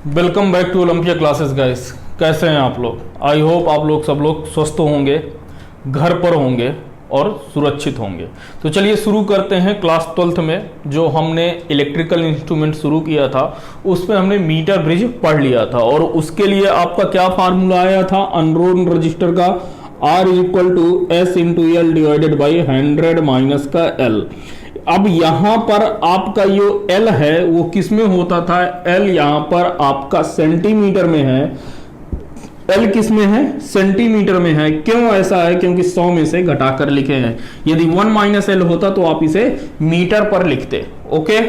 Welcome back to Olympia classes guys. कैसे हैं आप लोग? आई होप आप लोग सब लोग स्वस्थ होंगे, घर पर होंगे और सुरक्षित होंगे। तो चलिए शुरू करते हैं। क्लास 12th में जो हमने इलेक्ट्रिकल इंस्ट्रूमेंट शुरू किया था उसमें हमने मीटर ब्रिज पढ़ लिया था और उसके लिए आपका क्या फार्मूला आया था अनरोन रजिस्टर का, R equal to S into L divided by 100 minus का एल। अब यहां पर आपका जो L है वो किस में होता था? L यहां पर आपका सेंटीमीटर में है। L किस में है? सेंटीमीटर में है। क्यों ऐसा है? क्योंकि 100 में से घटाकर लिखे हैं। यदि 1 माइनस L होता तो आप इसे मीटर पर लिखते। ओके,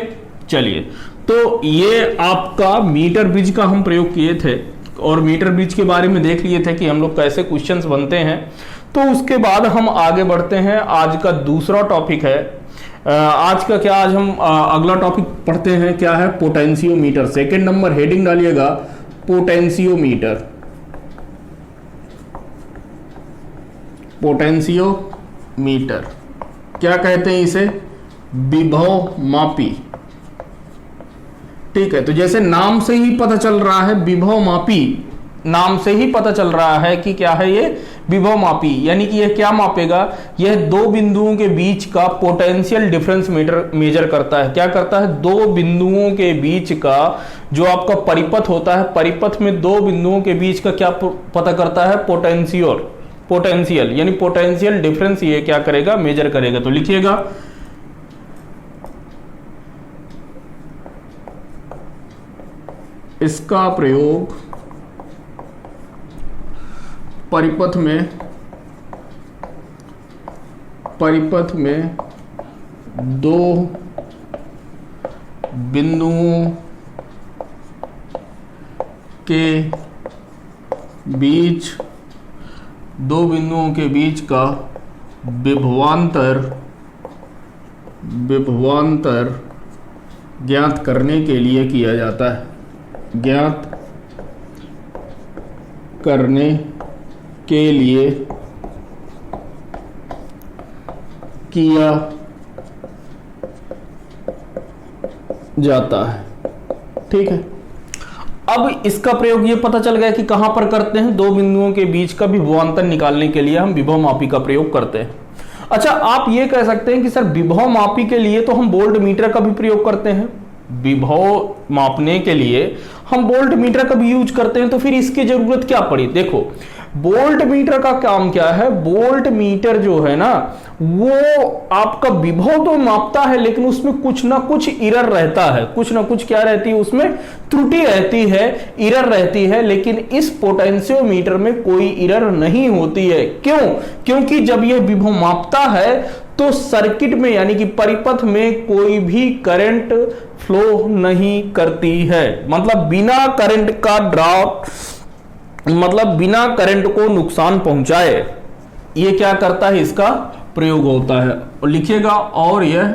चलिए, तो ये आपका मीटर ब्रिज का हम प्रयोग किए थे और मीटर ब्रिज के बारे में देख लिए थे कि हम लोग कैसे क्वेश्चंस बनते हैं। तो उसके बाद हम आगे बढ़ते हैं। आज का दूसरा टॉपिक है, आज का क्या, आज हम अगला टॉपिक पढ़ते हैं। क्या है? पोटेंशियोमीटर। सेकंड नंबर हेडिंग डालिएगा पोटेंशियोमीटर। पोटेंशियोमीटर क्या कहते हैं इसे? विभव मापी। ठीक है, तो जैसे नाम से ही पता चल रहा है विभव मापी, नाम से ही पता चल रहा है कि क्या है ये विभव मापी, यानी कि यह क्या मापेगा? यह दो बिंदुओं के बीच का पोटेंशियल डिफरेंस मेजर करता है। क्या करता है? दो बिंदुओं के बीच का जो आपका परिपथ होता है, परिपथ में दो बिंदुओं के बीच का क्या पता करता है? पोटेंशियल यानी पोटेंशियल डिफरेंस ये क्या करेगा? मेजर करेगा। तो लिखिएगा इसका प्रयोग परिपथ में दो बिंदुओं के बीच का विभवांतर ज्ञात करने के लिए किया जाता है। ज्ञात करने के लिए किया जाता है। ठीक है, अब इसका प्रयोग ये पता चल गया कि कहां पर करते हैं? दो बिंदुओं के बीच का विभवांतर निकालने के लिए हम विभव मापी का प्रयोग करते हैं। अच्छा, आप ये कह सकते हैं कि सर विभव मापी के लिए तो हम वोल्ट मीटर का भी प्रयोग करते हैं। विभव मापने के लिए हम वोल्ट मीटर का भी यूज करते हैं, तो फिर इसकी जरूरत क्या पड़ी? देखो, वोल्ट मीटर का काम क्या है? वोल्ट मीटर जो है ना वो आपका विभव तो मापता है, लेकिन उसमें कुछ ना कुछ एरर रहता है। कुछ ना कुछ क्या रहती है? उसमें त्रुटि रहती है, एरर रहती है। लेकिन इस पोटेंशियोमीटर में कोई एरर नहीं होती है। क्यों? क्योंकि जब यह विभव मापता है तो सर्किट में यानी कि परिपथ में कोई भी करंट फ्लो नहीं करती है। मतलब बिना करंट का ड्रॉप, मतलब बिना करंट को नुकसान पहुंचाए ये क्या करता है? इसका प्रयोग होता है। और लिखिएगा और यह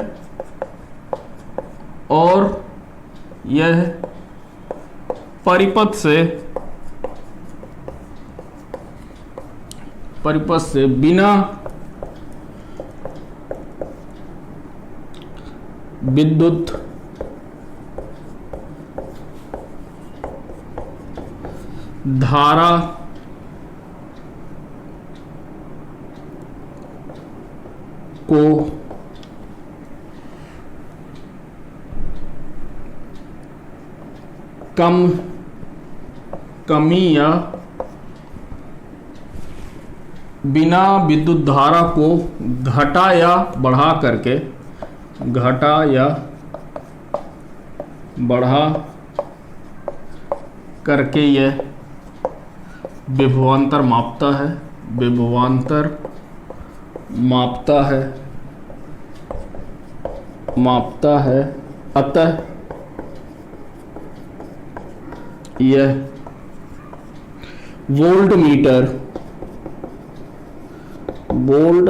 परिपथ से बिना विद्युत धारा को कमी या बिना विद्युत धारा को घटा या बढ़ा करके यह विभवांतर मापता है। अतः यह वोल्ट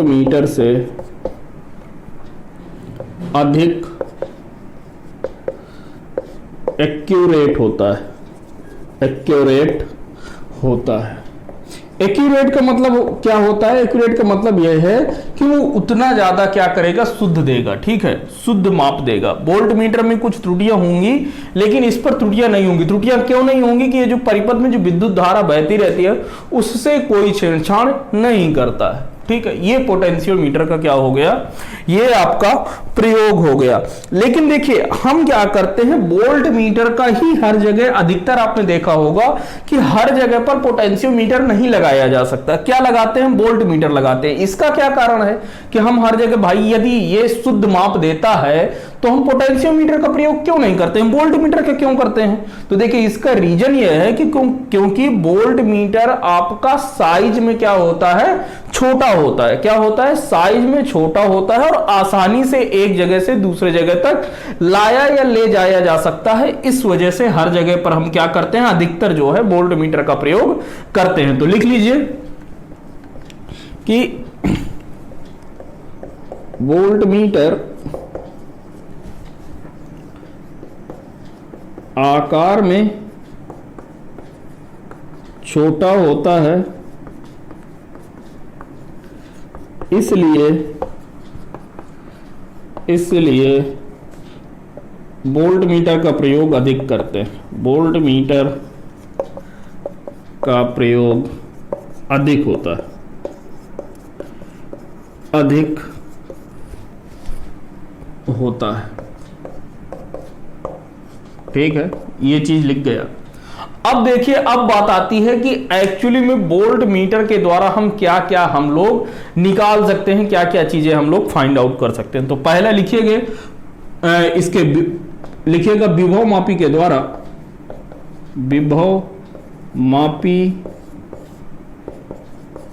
मीटर से अधिक एक्यूरेट होता है। एक्यूरेट का मतलब क्या होता है? एक्यूरेट का मतलब यह है कि वो उतना ज्यादा क्या करेगा, शुद्ध देगा, ठीक है, शुद्ध माप देगा। वोल्ट मीटर में कुछ त्रुटियां होंगी, लेकिन इस पर त्रुटियां नहीं होंगी। त्रुटियां क्यों नहीं होंगी? कि ये जो परिपथ में जो विद्युत धारा बहती रहती है उससे कोई छेड़छाड़ नहीं करता है, ठीक है। ये पोटेंशियोमीटर का क्या हो गया, ये आपका प्रयोग हो गया। लेकिन देखिए हम क्या करते हैं, वोल्ट मीटर का ही हर जगह, अधिकतर आपने देखा होगा कि हर जगह पर पोटेंशियोमीटर नहीं लगाया जा सकता। क्या लगाते हैं? वोल्ट मीटर लगाते हैं। इसका क्या कारण है कि हम हर जगह, भाई यदि ये शुद्ध माप देता है तो हम पोटेंशियोमीटर का प्रयोग क्यों नहीं करते हैं, वोल्ट मीटर का क्यों करते हैं? तो देखिए इसका रीजन ये है कि क्योंकि वोल्ट मीटर आपका साइज में क्या होता है, छोटा होता है। क्या होता है? साइज में छोटा होता है और आसानी से एक जगह से दूसरे जगह तक लाया या ले जाया जा सकता है। इस वजह से हर जगह पर हम क्या करते हैं, अधिकतर जो है वोल्ट मीटर का प्रयोग करते हैं। तो लिख लीजिए कि वोल्ट मीटर आकार में छोटा होता है, इसलिए वोल्ट मीटर का प्रयोग अधिक करते हैं। वोल्ट मीटर का प्रयोग अधिक होता है, अधिक होता है, ठीक है, ये चीज लिख गया। अब देखिए, अब बात आती है कि एक्चुअली में वोल्ट मीटर के द्वारा हम क्या क्या हम लोग निकाल सकते हैं, क्या क्या चीजें हम लोग फाइंड आउट कर सकते हैं। तो पहला लिखिएगा, इसके लिखिएगा विभव मापी के द्वारा, विभव मापी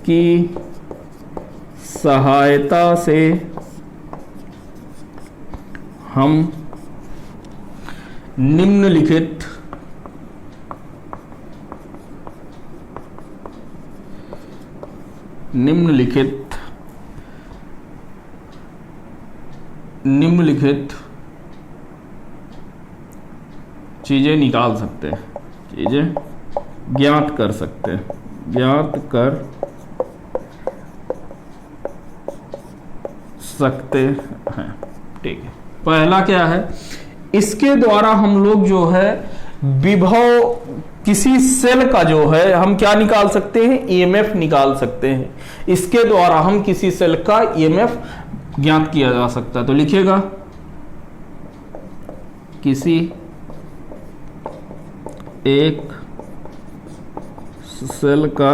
की सहायता से हम निम्नलिखित चीजें निकाल सकते हैं, चीजें ज्ञात कर सकते हैं, ज्ञात कर सकते हैं, ठीक है। पहला क्या है, इसके द्वारा हम लोग जो है विभव, किसी सेल का जो है हम क्या निकाल सकते हैं, ईएमएफ निकाल सकते हैं। इसके द्वारा हम किसी सेल का ईएमएफ ज्ञात किया जा सकता है। तो लिखिएगा किसी एक सेल का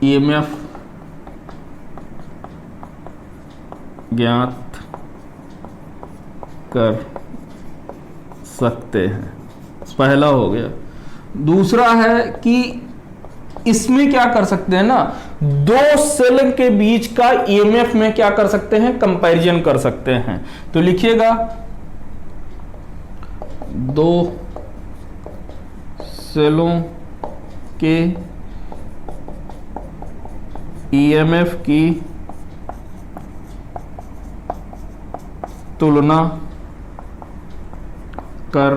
ईएमएफ ज्ञात कर सकते हैं, पहला हो गया। दूसरा है कि इसमें क्या कर सकते हैं ना, दो सेल के बीच का ईएमएफ में क्या कर सकते हैं, कंपैरिजन कर सकते हैं। तो लिखिएगा दो सेलों के ईएमएफ की तुलना कर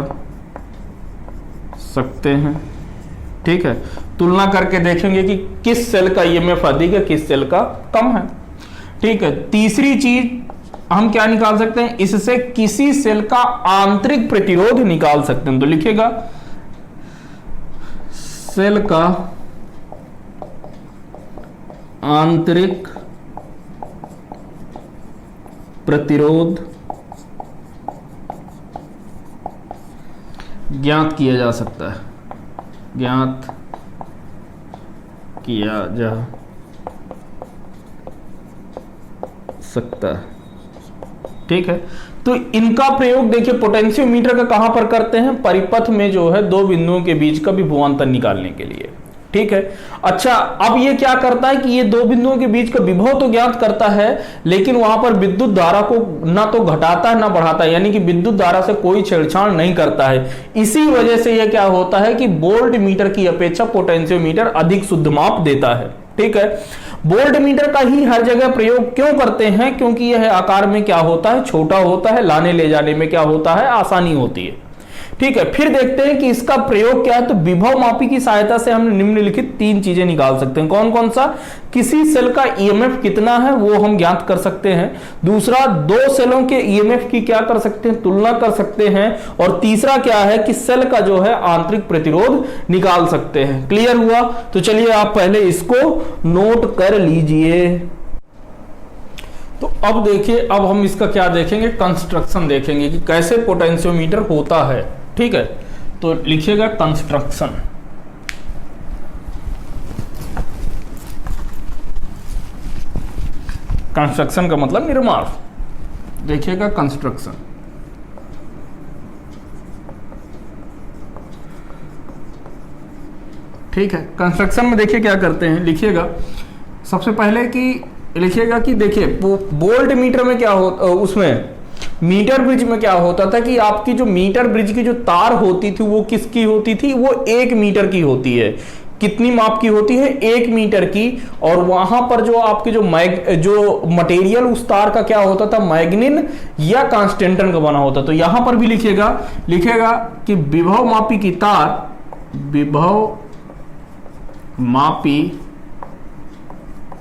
सकते हैं, ठीक है। तुलना करके देखेंगे कि किस सेल का ईएमएफ अधिक है, किस सेल का कम है, ठीक है। तीसरी चीज हम क्या निकाल सकते हैं, इससे किसी सेल का आंतरिक प्रतिरोध निकाल सकते हैं। तो लिखिएगा सेल का आंतरिक प्रतिरोध ज्ञात किया जा सकता है, ज्ञात किया जा सकता है, ठीक है। तो इनका प्रयोग देखिए पोटेंशियोमीटर का कहां पर करते हैं, परिपथ में जो है दो बिंदुओं के बीच का विभवांतर निकालने के लिए, ठीक है। अच्छा, अब ये क्या करता है कि ये दो बिंदुओं के बीच का विभव तो ज्ञात करता है, लेकिन वहां पर विद्युत धारा को ना तो घटाता है ना बढ़ाता है, यानी कि विद्युत धारा से कोई छेड़छाड़ नहीं करता है। इसी वजह से यह क्या होता है कि वोल्ट मीटर की अपेक्षा पोटेंशियोमीटर अधिक शुद्ध माप देता है, ठीक है। वोल्ट मीटर का ही हर जगह प्रयोग क्यों करते हैं, क्योंकि यह आकार में क्या होता है, छोटा होता है, लाने ले जाने में क्या होता है, आसानी होती है। ठीक है, फिर देखते हैं कि इसका प्रयोग क्या है। तो विभव मापी की सहायता से हम निम्नलिखित 3 चीजें निकाल सकते हैं। कौन कौन सा? किसी सेल का ईएमएफ कितना है वो हम ज्ञात कर सकते हैं। दूसरा, 2 सेलों के ईएमएफ की क्या कर सकते हैं? तुलना कर सकते हैं। और तीसरा क्या है कि सेल का जो है आंतरिक प्रतिरोध निकाल सकते हैं। क्लियर हुआ? तो चलिए आप पहले इसको नोट कर लीजिए। तो अब देखिए, अब हम इसका क्या देखेंगे? कंस्ट्रक्शन देखेंगे कि कैसे पोटेंशियोमीटर होता है। ठीक है, तो लिखिएगा कंस्ट्रक्शन। कंस्ट्रक्शन का मतलब निर्माण। देखिएगा कंस्ट्रक्शन। ठीक है, कंस्ट्रक्शन में देखिए क्या करते हैं। लिखिएगा सबसे पहले कि लिखिएगा कि देखिए वोल्ट मीटर में क्या होता, उसमें मीटर ब्रिज में क्या होता था कि आपकी जो मीटर ब्रिज की जो तार होती थी वो किसकी होती थी? वो 1 मीटर की होती है। कितनी माप की होती है? 1 मीटर की। और वहां पर जो आपके जो मटेरियल उस तार का क्या होता था? मैग्नीन या कांस्टेंटन का बना होता। तो यहां पर भी लिखेगा कि विभव मापी की तार, विभव मापी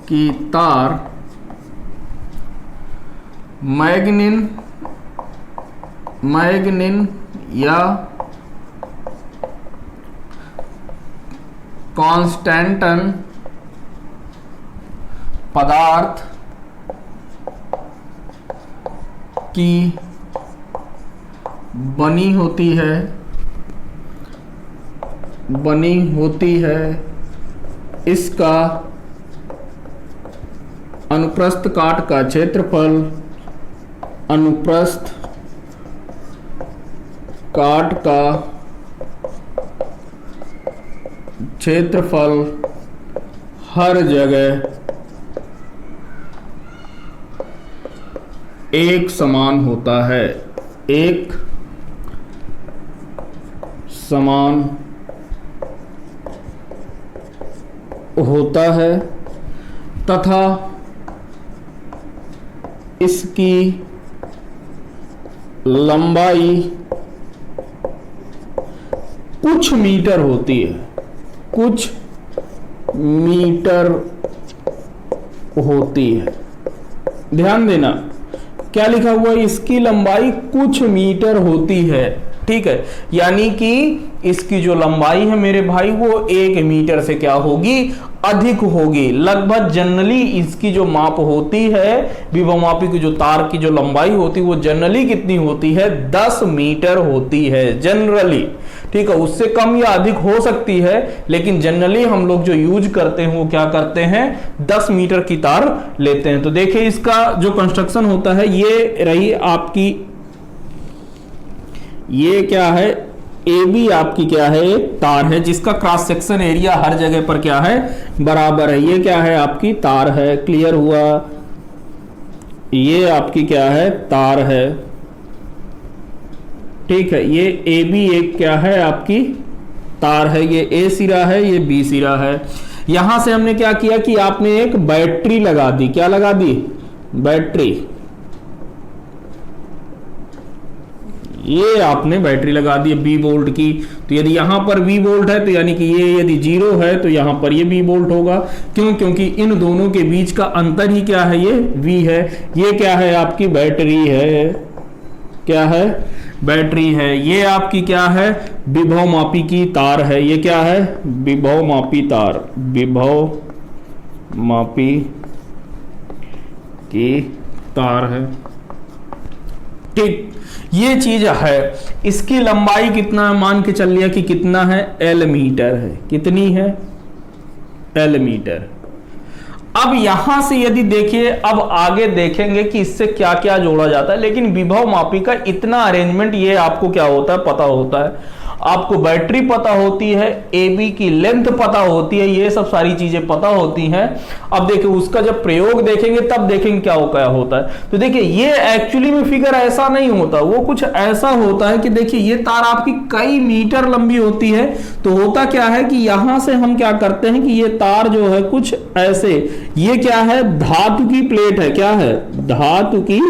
की तार मैग्नीन या कांस्टेंटन पदार्थ की बनी होती है। इसका अनुप्रस्थ काट का क्षेत्रफल, अनुप्रस्थ काट का क्षेत्रफल हर जगह एक समान होता है। एक समान होता है तथा इसकी लंबाई कुछ मीटर होती है। कुछ मीटर होती है। ध्यान देना क्या लिखा हुआ है? इसकी लंबाई कुछ मीटर होती है। ठीक है, यानी कि इसकी जो लंबाई है मेरे भाई वो 1 मीटर से क्या होगी? अधिक होगी। लगभग जनरली इसकी जो माप होती है, विभव मापी की जो तार की जो लंबाई होती है वो जनरली कितनी होती है? 10 मीटर होती है जनरली। ठीक है, उससे कम या अधिक हो सकती है, लेकिन जनरली हम लोग जो यूज करते हैं वो क्या करते हैं? 10 मीटर की तार लेते हैं। तो देखिए इसका जो कंस्ट्रक्शन होता है, ये रही आपकी, ये क्या है? ए बी आपकी क्या है? एक तार है जिसका क्रॉस सेक्शन एरिया हर जगह पर क्या है? बराबर है। ये क्या है? आपकी तार है। क्लियर हुआ? ये आपकी क्या है? तार है। ठीक है, ये ए बी एक क्या है? आपकी तार है। ये ए सिरा है, ये बी सिरा है। यहां से हमने क्या किया कि आपने एक बैटरी लगा दी। क्या लगा दी? बैटरी। ये आपने बैटरी लगा दी 20 वोल्ट की। तो यदि यहां पर 20 वोल्ट है तो यानी कि ये यदि 0 है तो यहां पर ये 20 वोल्ट होगा। क्यों? क्योंकि इन दोनों के बीच का अंतर ही क्या है? ये V है। ये क्या है? आपकी बैटरी है। क्या है? बैटरी है। ये आपकी क्या है? विभव मापी की तार है। ये क्या है? विभव मापी तार। विभव मापी की तार है। ठीक, ये चीज है। इसकी लंबाई कितना है? मान के चल लिया कि कितना है? L मीटर है। कितनी है? L metre. अब यहां से यदि देखिए, अब आगे देखेंगे कि इससे क्या क्या जोड़ा जाता है, लेकिन विभव मापी का इतना अरेंजमेंट ये आपको क्या होता है? पता होता है। आपको बैटरी पता होती है, AB की लेंथ पता होती है, ये सब सारी चीजें पता होती हैं। अब देखिए उसका जब प्रयोग देखेंगे तब देखेंगे क्या होता है। तो देखिए ये एक्चुअली में फिगर ऐसा नहीं होता, वो कुछ ऐसा होता है कि देखिए ये तार आपकी कई मीटर लंबी होती है। तो होता क्या है कि यहां से हम क्या करते हैं कि ये तार जो है कुछ ऐसे, ये क्या है? धातु की प्लेट है। क्या है? धातु की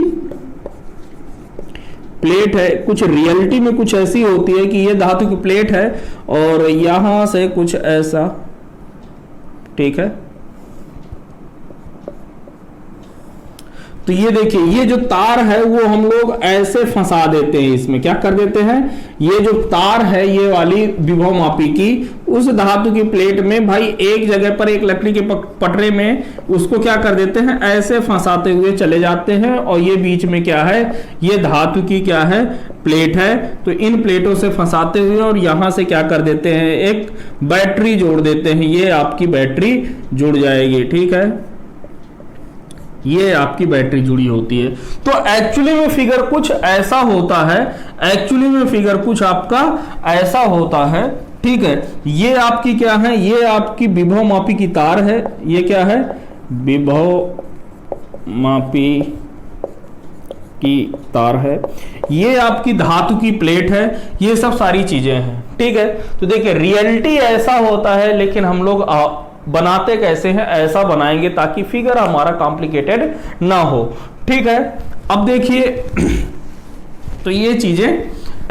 प्लेट है, कुछ रियलिटी में कुछ ऐसी होती है कि ये धातु की प्लेट है और यहां से कुछ ऐसा, ठीक है। तो ये देखिए, ये जो तार है वो हम लोग ऐसे फंसा देते हैं इसमें, क्या कर देते हैं, ये जो तार है ये वाली विभव मापी की उस धातु की प्लेट में भाई एक जगह पर एक लकड़ी के पटरे में उसको क्या कर देते हैं, ऐसे फंसाते हुए चले जाते हैं। और ये बीच में क्या है, ये धातु की क्या है, प्लेट है। तो इन प्लेटों से फंसाते हुए और यहां से क्या कर देते हैं, एक बैटरी जोड़ देते हैं। ये आपकी बैटरी जुड़ जाएगी, ठीक है, ये आपकी बैटरी जुड़ी होती है। तो एक्चुअली में फिगर कुछ ऐसा होता है, एक्चुअली में फिगर कुछ आपका ऐसा होता है, ठीक है। ये आपकी क्या है, ये आपकी विभव मापी की तार है, ये क्या है, विभव मापी की तार है, ये आपकी धातु की प्लेट है, ये सब सारी चीजें हैं, ठीक है। तो देखिए रियलिटी ऐसा होता है, लेकिन हम लोग बनाते कैसे हैं, ऐसा बनाएंगे ताकि फिगर हमारा कॉम्प्लिकेटेड ना हो, ठीक है। अब देखिए तो ये चीजें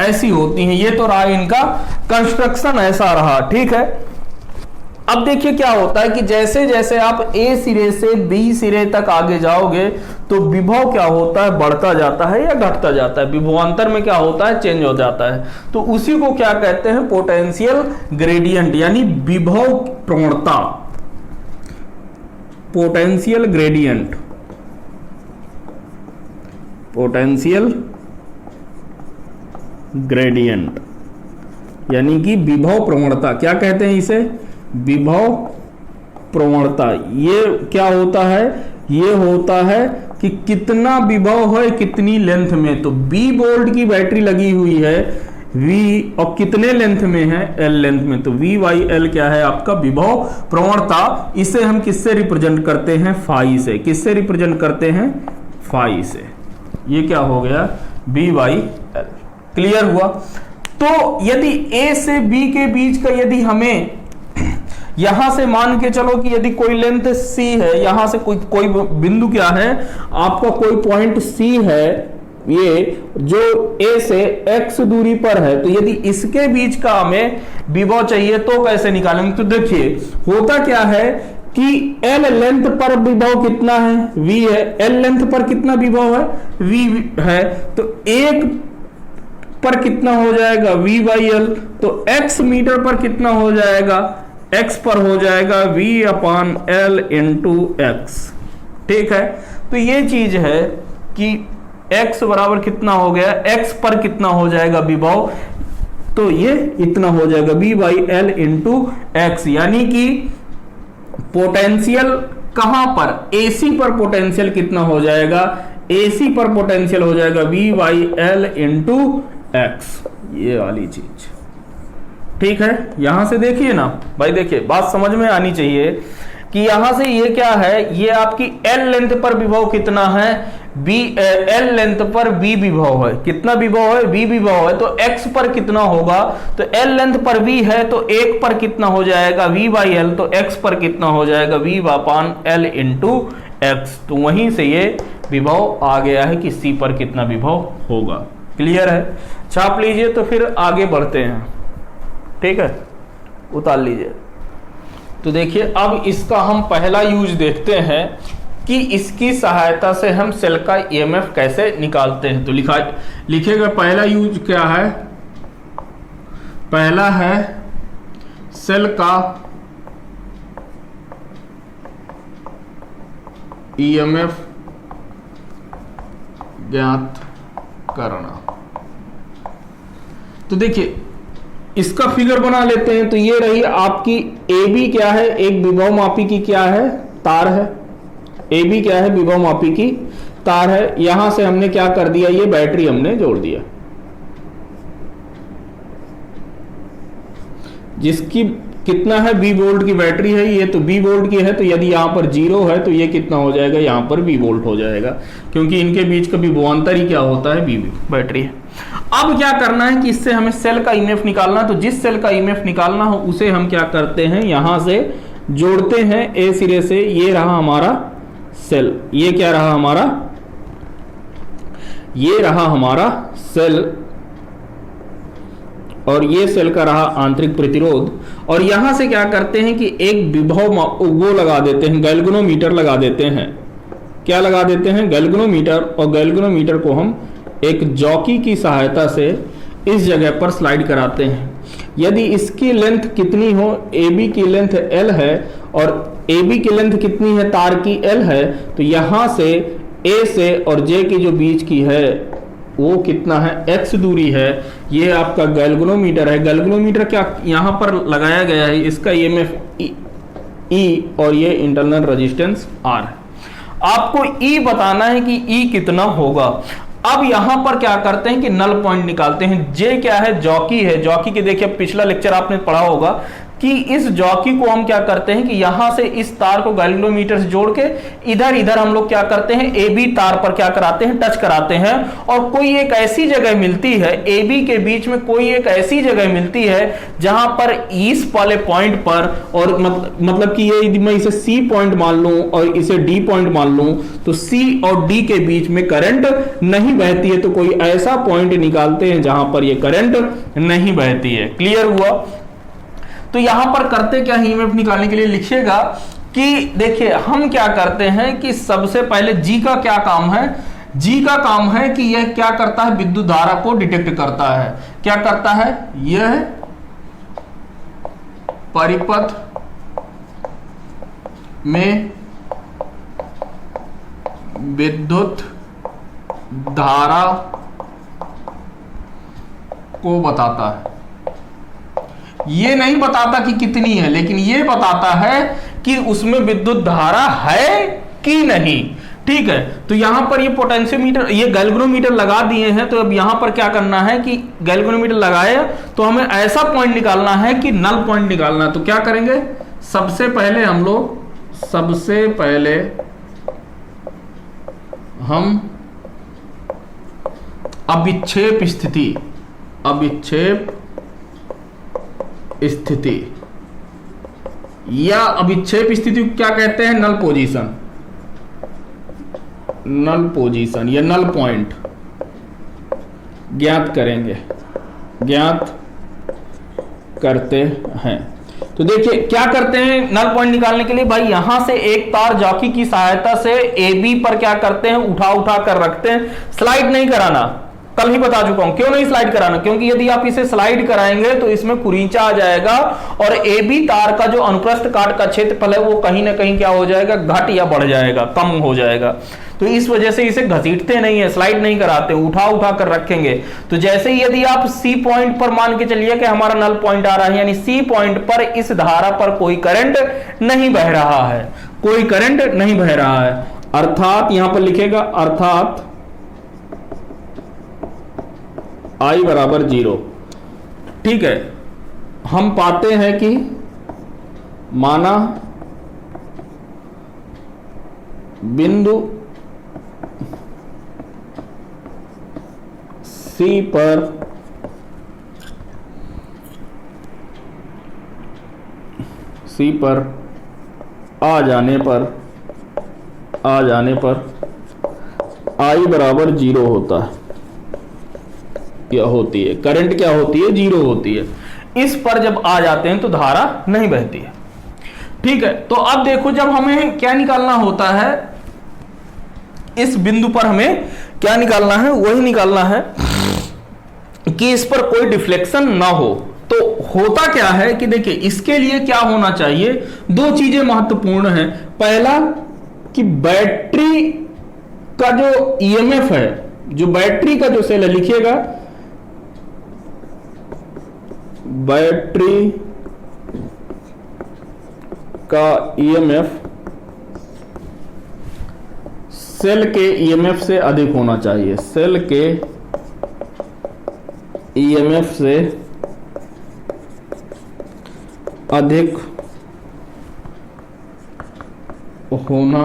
ऐसी होती हैं, ये तो रहा इनका कंस्ट्रक्शन, ऐसा रहा, ठीक है। अब देखिए क्या होता है कि जैसे जैसे आप ए सिरे से बी सिरे तक आगे जाओगे तो विभव क्या होता है, बढ़ता जाता है या घटता जाता है, विभवांतर में क्या होता है, चेंज हो जाता है। तो उसी को क्या कहते हैं, पोटेंशियल ग्रेडियंट, यानी विभव प्रवणता, पोटेंशियल ग्रेडियंट, पोटेंशियल ग्रेडियंट यानी कि विभव प्रवणता, क्या कहते हैं इसे, विभव प्रवणता। ये क्या होता है, ये होता है कि कितना विभव है कितनी लेंथ में। तो बी वोल्ट की बैटरी लगी हुई है V, और कितने लेंथ में है, L लेंथ में। तो V/L क्या है आपका विभव प्रवणता। इसे हम किससे रिप्रेजेंट करते हैं, फाई से। किससे रिप्रेजेंट करते हैं, फाई से। ये क्या हो गया, V/L। क्लियर हुआ। तो यदि A से B के बीच का, यदि हमें यहां से मान के चलो कि यदि कोई लेंथ C है, यहां से कोई बिंदु क्या है आपका, कोई पॉइंट C है, ये जो A से X दूरी पर है, तो यदि इसके बीच का हमें विभव चाहिए तो कैसे निकालेंगे। तो देखिए होता क्या है कि L लेंथ पर विभव कितना है, V है, L लेंथ पर कितना विभव है, V है। तो एक पर कितना हो जाएगा, V/L। तो X मीटर पर कितना हो जाएगा, X पर हो जाएगा V/L इंटू X, ठीक है। तो ये चीज है कि X बराबर कितना हो गया, X पर कितना हो जाएगा विभव, तो ये इतना हो जाएगा V/L इंटू X। यानी कि पोटेंशियल कहां पर, AC पर पोटेंशियल कितना हो जाएगा, AC पर पोटेंशियल हो जाएगा V/L इंटू X, ये वाली चीज, ठीक है। यहां से देखिए ना भाई, देखिए बात समझ में आनी चाहिए कि यहां से ये क्या है, ये आपकी L लेंथ पर विभव कितना है, L लेंथ पर V विभव है, कितना विभव है, V विभव है। तो X पर कितना होगा, तो L लेंथ पर V है, तो 1 पर कितना हो जाएगा V/L, तो X पर कितना हो जाएगा V/L इंटू X। तो वहीं से ये विभव आ गया है कि C पर कितना विभव होगा। क्लियर है, छाप लीजिए। तो फिर आगे बढ़ते हैं, ठीक है, उतार लीजिए। तो देखिए अब इसका हम पहला यूज देखते हैं कि इसकी सहायता से हम सेल का ईएमएफ कैसे निकालते हैं। तो लिखेगा पहला यूज क्या है, पहला है सेल का ईएमएफ ज्ञात करना। तो देखिए इसका फिगर बना लेते हैं। तो ये रही आपकी AB क्या है, एक विभव मापी की क्या है, तार है। AB क्या है, विभव मापी की तार है। यहां से हमने क्या कर दिया, ये बैटरी हमने जोड़ दिया, जिसकी कितना है, B वोल्ट की बैटरी है ये, तो B वोल्ट की है। तो यदि यहां पर 0 है तो ये कितना हो जाएगा, यहां पर B वोल्ट हो जाएगा, क्योंकि इनके बीच का विभवांतर ही क्या होता है, B बैटरी है। अब क्या करना है कि इससे हमें सेल का ईएमएफ निकालना। तो जिस सेल का ईएमएफ निकालना हो उसे हम क्या करते हैं, यहां से जोड़ते हैं A सिरे से। ये रहा हमारा सेल, ये क्या रहा हमारा, ये रहा हमारा सेल और ये सेल का रहा आंतरिक प्रतिरोध, और यहां से क्या करते हैं कि एक विभव वो लगा देते हैं, गैल्वेनोमीटर लगा देते हैं। क्या लगा देते हैं? गैल्वेनोमीटर। और गैल्वेनोमीटर को हम एक जॉकी की सहायता से इस जगह पर स्लाइड कराते हैं। यदि इसकी लेंथ कितनी हो, AB की लेंथ L है और AB की लेंथ कितनी है, तार की L है, तो यहां से A से और J की जो बीच की है वो कितना है, X दूरी है। ये आपका गैल्वेनोमीटर है। गैल्वेनोमीटर क्या यहां पर लगाया गया है, इसका EMF E और ये इंटरनल रेजिस्टेंस R है। आपको E बताना है कि E कितना होगा। अब यहां पर क्या करते हैं कि नल पॉइंट निकालते हैं। J क्या है? जॉकी है। जॉकी के देखिए पिछला लेक्चर आपने पढ़ा होगा कि इस जॉकी को हम क्या करते हैं कि यहां से इस तार को गैल्वेनोमीटर से जोड़ के इधर हम लोग क्या करते हैं, AB तार पर क्या कराते हैं, टच कराते हैं। और कोई एक ऐसी जगह मिलती है, AB के बीच में कोई एक ऐसी जगह मिलती है जहां पर इस वाले पॉइंट पर, और मतलब कि ये यदि मैं इसे C पॉइंट मान लूं और इसे D पॉइंट मान लूं, तो C और D के बीच में करंट नहीं बहती है। तो कोई ऐसा पॉइंट निकालते हैं जहां पर यह करंट नहीं बहती है। क्लियर हुआ? तो यहां पर करते क्या है, EMF निकालने के लिए लिखिएगा कि देखिए हम क्या करते हैं कि सबसे पहले G का क्या काम है, G का काम है कि यह क्या करता है, विद्युत धारा को डिटेक्ट करता है। क्या करता है? यह परिपथ में विद्युत धारा को बताता है। ये नहीं बताता कि कितनी है, लेकिन ये बताता है कि उसमें विद्युत धारा है कि नहीं। ठीक है, तो यहां पर ये पोटेंशियोमीटर, ये गैल्वेनोमीटर लगा दिए हैं। तो अब यहां पर क्या करना है कि गैल्वेनोमीटर लगाए तो हमें ऐसा पॉइंट निकालना है कि नल पॉइंट निकालना है। तो क्या करेंगे, सबसे पहले हम अविक्षेप स्थिति या अविक्षेप स्थिति क्या कहते हैं, नल पोजीशन या नल पॉइंट ज्ञात करते हैं। तो देखिए क्या करते हैं नल पॉइंट निकालने के लिए, भाई यहां से एक तार जॉकी की सहायता से AB पर क्या करते हैं, उठा कर रखते हैं। स्लाइड नहीं कराना, कल ही बता चुका हूं क्यों नहीं स्लाइड कराना, क्योंकि यदि आप इसे स्लाइड कराएंगे तो इसमें कुरीचा आ जाएगा और AB तार का जो अनुप्रस्थ काट का क्षेत्रफल है वो कहीं ना कहीं क्या हो जाएगा, घट या बढ़ जाएगा, कम हो जाएगा। तो इस वजह से इसे घसीटते नहीं है, स्लाइड नहीं कराते, उठा कर रखेंगे। तो जैसे ही यदि आप C पॉइंट पर मान के चलिए कि हमारा नल पॉइंट आ रहा है, यानी C पॉइंट पर इस धारा पर कोई करंट नहीं बह रहा है, अर्थात यहां पर लिखेगा अर्थात I बराबर 0। ठीक है, हम पाते हैं कि माना बिंदु C पर आ जाने पर I बराबर 0 होता है, क्या होती है, करंट क्या होती है, 0 होती है। इस पर जब आ जाते हैं तो धारा नहीं बहती है। ठीक है, तो अब देखो जब हमें क्या निकालना होता है, इस बिंदु पर हमें क्या निकालना है, वही निकालना है कि इस पर कोई डिफ्लेक्शन ना हो। तो होता क्या है कि देखिए इसके लिए क्या होना चाहिए, दो चीजें महत्वपूर्ण हैं। पहला कि बैटरी का जो EMF है, जो बैटरी का जो सेल है, लिखिएगा बैटरी का EMF सेल के EMF से अधिक होना चाहिए, सेल के EMF से अधिक होना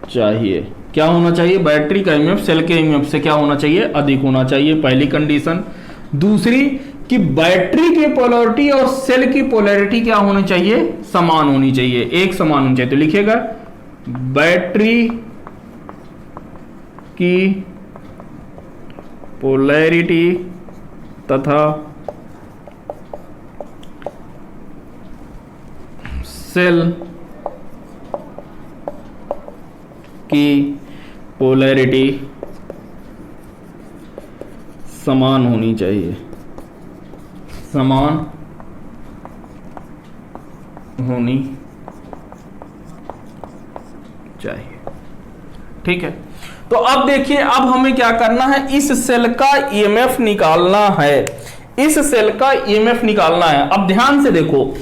चाहिए। क्या होना चाहिए, बैटरी का EMF सेल के EMF से क्या होना चाहिए, अधिक होना चाहिए, पहली कंडीशन। दूसरी कि बैटरी की पोलैरिटी और सेल की पोलैरिटी क्या होनी चाहिए, समान होनी चाहिए, एक समान होनी चाहिए। तो लिखिएगा बैटरी की पोलैरिटी तथा सेल की पोलैरिटी समान होनी चाहिए, समान होनी चाहिए। ठीक है, तो अब देखिए, अब हमें क्या करना है, इस सेल का ईएमएफ निकालना है, इस सेल का ईएमएफ निकालना है। अब ध्यान से देखो,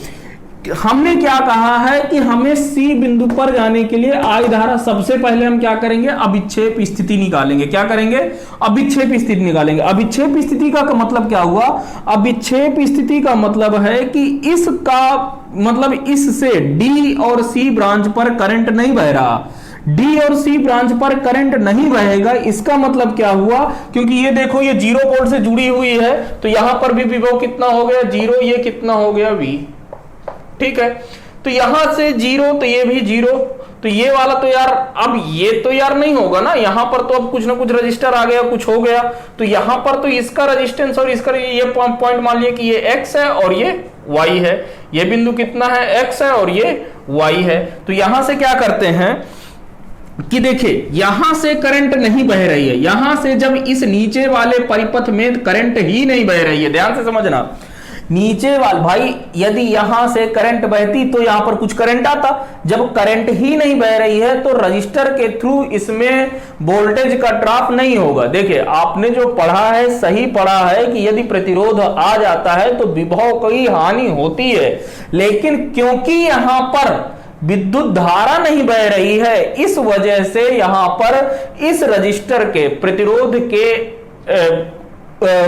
हमने क्या कहा है कि हमें सी बिंदु पर जाने के लिए आई धारा, सबसे पहले हम क्या करेंगे, अभिक्षेप स्थिति निकालेंगे। क्या करेंगे, अभिक्षेप स्थिति निकालेंगे। अभिक्षेप स्थिति का मतलब क्या हुआ, अभिक्षेप स्थिति का मतलब है कि इसका मतलब इससे डी और सी ब्रांच पर करंट नहीं बह रहा, डी और सी ब्रांच पर करंट नहीं बहेगा। इसका मतलब क्या हुआ, क्योंकि ये देखो ये 0 वोल्ट से जुड़ी हुई है, तो यहां पर भी विभव कितना हो गया, 0, ये कितना हो गया, V। ठीक है, तो यहां से 0, तो ये भी 0, तो ये वाला तो यार, अब ये तो यार नहीं होगा ना, यहां पर तो अब कुछ ना कुछ रजिस्टर आ गया, कुछ हो गया, तो यहां पर तो इसका रेजिस्टेंस और इसका, ये पॉइंट मान लिया कि ये x है और ये y है, ये बिंदु कितना है, x है और ये y है। तो यहां से क्या करते हैं कि देखिए, यहां से करंट नहीं बह रही है, यहां से जब इस नीचे वाले परिपथ में करंट ही नहीं बह रही है, ध्यान से समझना, नीचे वाल भाई, यदि यहां से करंट बहती तो यहां पर कुछ करंट आता, जब करंट ही नहीं बह रही है तो रजिस्टर के थ्रू इसमें वोल्टेज का ड्रॉप नहीं होगा। देखिए, आपने जो पढ़ा है सही पढ़ा है कि यदि प्रतिरोध आ जाता है तो विभव की हानि होती है, लेकिन क्योंकि यहां पर विद्युत धारा नहीं बह रही है, इस वजह से यहां पर इस रजिस्टर के प्रतिरोध के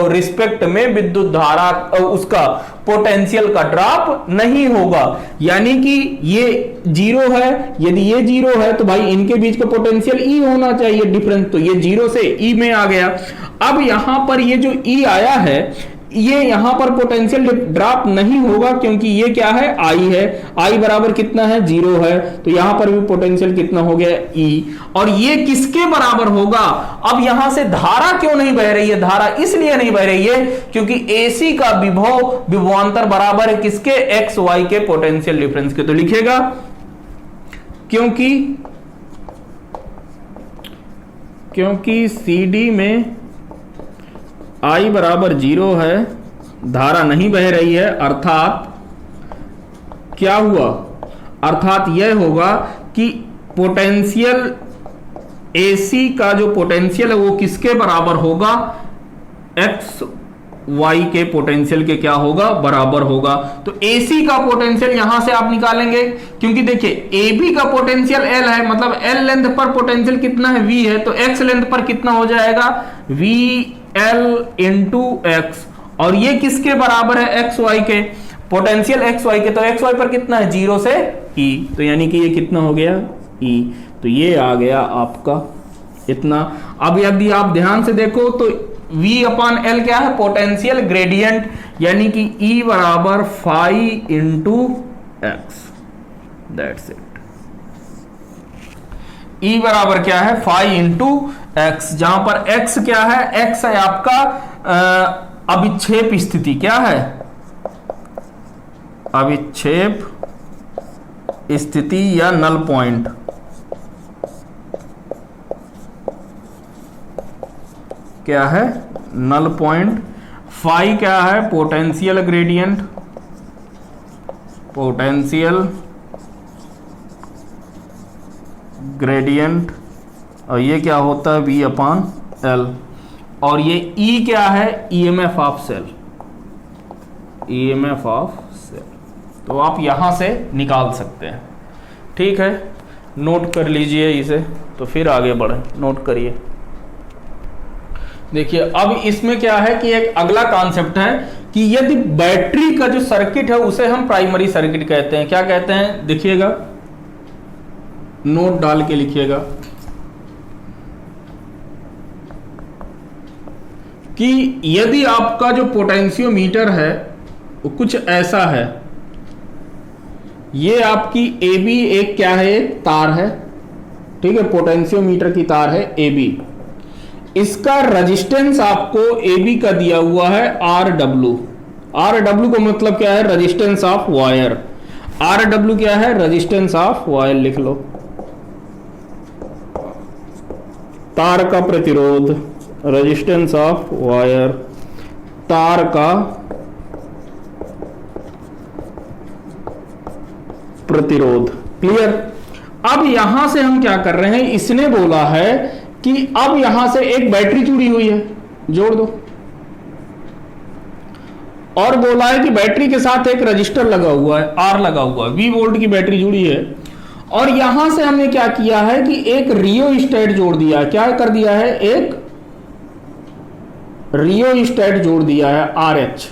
रिस्पेक्ट में विद्युत धारा, उसका पोटेंशियल का ड्रॉप नहीं होगा। यानी कि ये 0 है, यदि ये 0 है तो भाई इनके बीच का पोटेंशियल E होना चाहिए डिफरेंस, तो ये 0 से E में आ गया। अब यहां पर ये जो E आया है, ये यहां पर पोटेंशियल ड्रॉप नहीं होगा, क्योंकि ये क्या है, I है, I बराबर कितना है, 0 है, तो यहां पर भी पोटेंशियल कितना हो गया, E। और ये किसके बराबर होगा, अब यहां से धारा क्यों नहीं बह रही है, धारा इसलिए नहीं बह रही है क्योंकि AC का विभव विभवांतर बराबर है किसके, x y के पोटेंशियल डिफरेंस के। तो लिखेगा क्योंकि CD में I बराबर 0 है, धारा नहीं बह रही है, अर्थात क्या हुआ, अर्थात यह होगा कि पोटेंशियल AC का जो पोटेंशियल है वो किसके बराबर होगा, x y के पोटेंशियल के क्या होगा, बराबर होगा। तो AC का पोटेंशियल यहां से आप निकालेंगे, क्योंकि देखिए AB का पोटेंशियल L है, मतलब L लेंथ पर पोटेंशियल कितना है, V है, तो X लेंथ पर कितना हो जाएगा, VL इंटू एक्स, और ये किसके बराबर है, एक्स वाई के, पोटेंशियल एक्स वाई के, तो एक्स वाई पर कितना है, 0 से E, तो यानी कि ये कितना हो गया, E, तो ये आ गया आपका इतना। अब यदि आप ध्यान से देखो तो V अपान L क्या है, पोटेंशियल ग्रेडियंट, यानी कि E बराबर phi into x, that's it. E बराबर क्या है, फाई इंटू एक्स, जहां पर x क्या है, x है आपका अभिक्षेप स्थिति, क्या है, अभिक्षेप स्थिति या नल पॉइंट, क्या है, नल पॉइंट। फाई क्या है, पोटेंशियल ग्रेडियंट, पोटेंशियल ग्रेडियंट, और ये क्या होता है, V अपान L, और ये E क्या है, EMF of cell, EMF of cell. तो आप यहां से निकाल सकते हैं, ठीक है, नोट कर लीजिए इसे, तो फिर आगे बढ़े, नोट करिए। देखिए, अब इसमें क्या है कि एक अगला कॉन्सेप्ट है कि यदि बैटरी का जो सर्किट है उसे हम प्राइमरी सर्किट कहते हैं, क्या कहते हैं, देखिएगा, नोट डाल के लिखिएगा कि यदि आपका जो पोटेंशियोमीटर है वो कुछ ऐसा है, ये आपकी AB एक क्या है, एक तार है, ठीक है, पोटेंशियोमीटर की तार है AB, इसका रेजिस्टेंस आपको AB का दिया हुआ है RW। RW का मतलब क्या है? Resistance of wire. RW क्या है? रेजिस्टेंस ऑफ वायर लिख लो। तार का प्रतिरोध, रेजिस्टेंस ऑफ वायर, तार का प्रतिरोध। क्लियर? अब यहां से हम क्या कर रहे हैं, इसने बोला है कि अब यहां से एक बैटरी जुड़ी हुई है, जोड़ दो, और बोला है कि बैटरी के साथ एक रजिस्टर लगा हुआ है, R लगा हुआ है, 20 वोल्ट की बैटरी जुड़ी है। और यहां से हमने क्या किया है कि एक रियोस्टेट जोड़ दिया है। क्या कर दिया है? एक रियोस्टेट जोड़ दिया है, RH।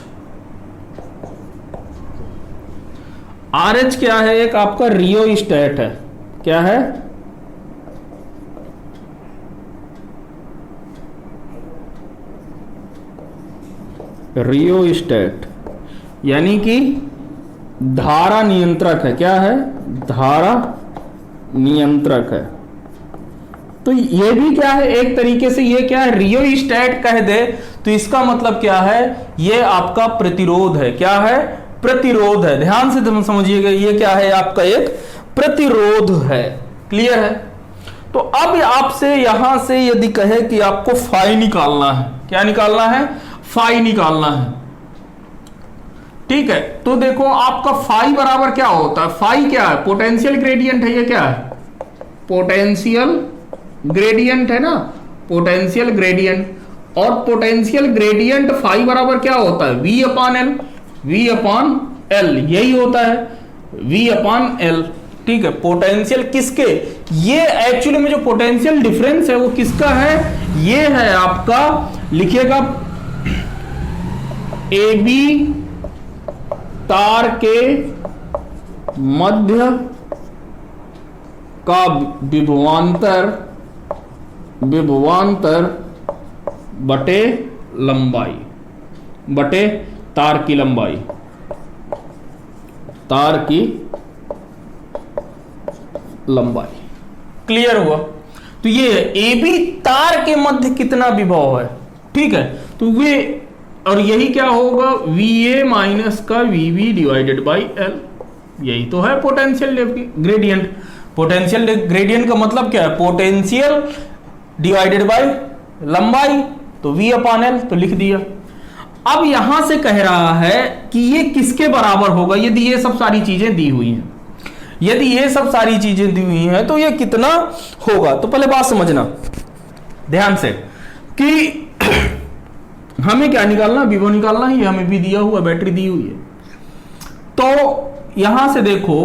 RH क्या है? एक आपका रियोस्टेट है। क्या है? रियोस्टेट, यानी कि धारा नियंत्रक है। क्या है? धारा नियंत्रक है। तो ये भी क्या है? एक तरीके से ये क्या है? रियोस्टेट कह दे तो इसका मतलब क्या है? ये आपका प्रतिरोध है। क्या है? प्रतिरोध है। ध्यान से तुम समझिएगा, ये क्या है? आपका एक प्रतिरोध है। क्लियर है? तो अब आपसे यहां से यदि कहे कि आपको फाई निकालना है, क्या निकालना है? फाई निकालना है। ठीक है, तो देखो आपका फाई बराबर क्या होता है? फाई क्या है? पोटेंशियल ग्रेडियंट है। ये क्या है? पोटेंशियल ग्रेडियंट है ना, पोटेंशियल ग्रेडियंट। और पोटेंशियल ग्रेडियंट फाई बराबर क्या होता है? V upon L. V upon L यही होता है, V अपॉन एल। ठीक है, पोटेंशियल किसके? ये एक्चुअली में जो पोटेंशियल डिफरेंस है वो किसका है? ये है आपका, लिखिएगा AB तार के मध्य का विभवांतर बटे लंबाई, बटे तार की लंबाई, तार की लंबाई। क्लियर हुआ? तो ये AB तार के मध्य कितना विभव है। ठीक है, तो वे, और यही क्या होगा? VA माइनस का VB डिवाइडेड बाई L। यही तो है पोटेंशियल ग्रेडियंट। पोटेंशियल ग्रेडियंट का मतलब क्या है? पोटेंशियल डिवाइडेड बाई लंबाई, तो V अपॉन L तो लिख दिया। अब यहां से कह रहा है कि ये किसके बराबर होगा यदि ये सब सारी चीजें दी हुई हैं। यदि ये सब सारी चीजें दी हुई हैं तो ये कितना होगा? तो पहले बात समझना ध्यान से कि हमें क्या निकालना? V1 निकालना है। हमें भी दिया हुआ, बैटरी दी हुई है। तो यहां से देखो,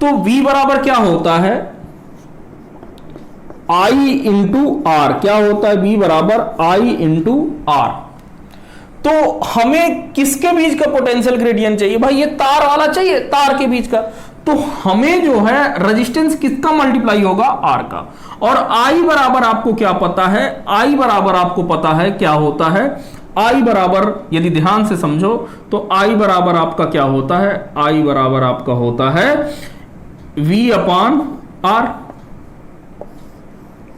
तो V बराबर क्या होता है? I into R। क्या होता है? V बराबर I इंटू R। तो हमें किसके बीच का पोटेंशियल ग्रेडियंट चाहिए भाई? ये तार वाला चाहिए, तार के बीच का। तो हमें जो है रेजिस्टेंस किसका मल्टीप्लाई होगा? R का। और I बराबर आपको क्या पता है? I बराबर आपको पता है क्या होता है? I बराबर, यदि ध्यान से समझो तो I बराबर आपका क्या होता है? I बराबर आपका होता है V अपॉन R।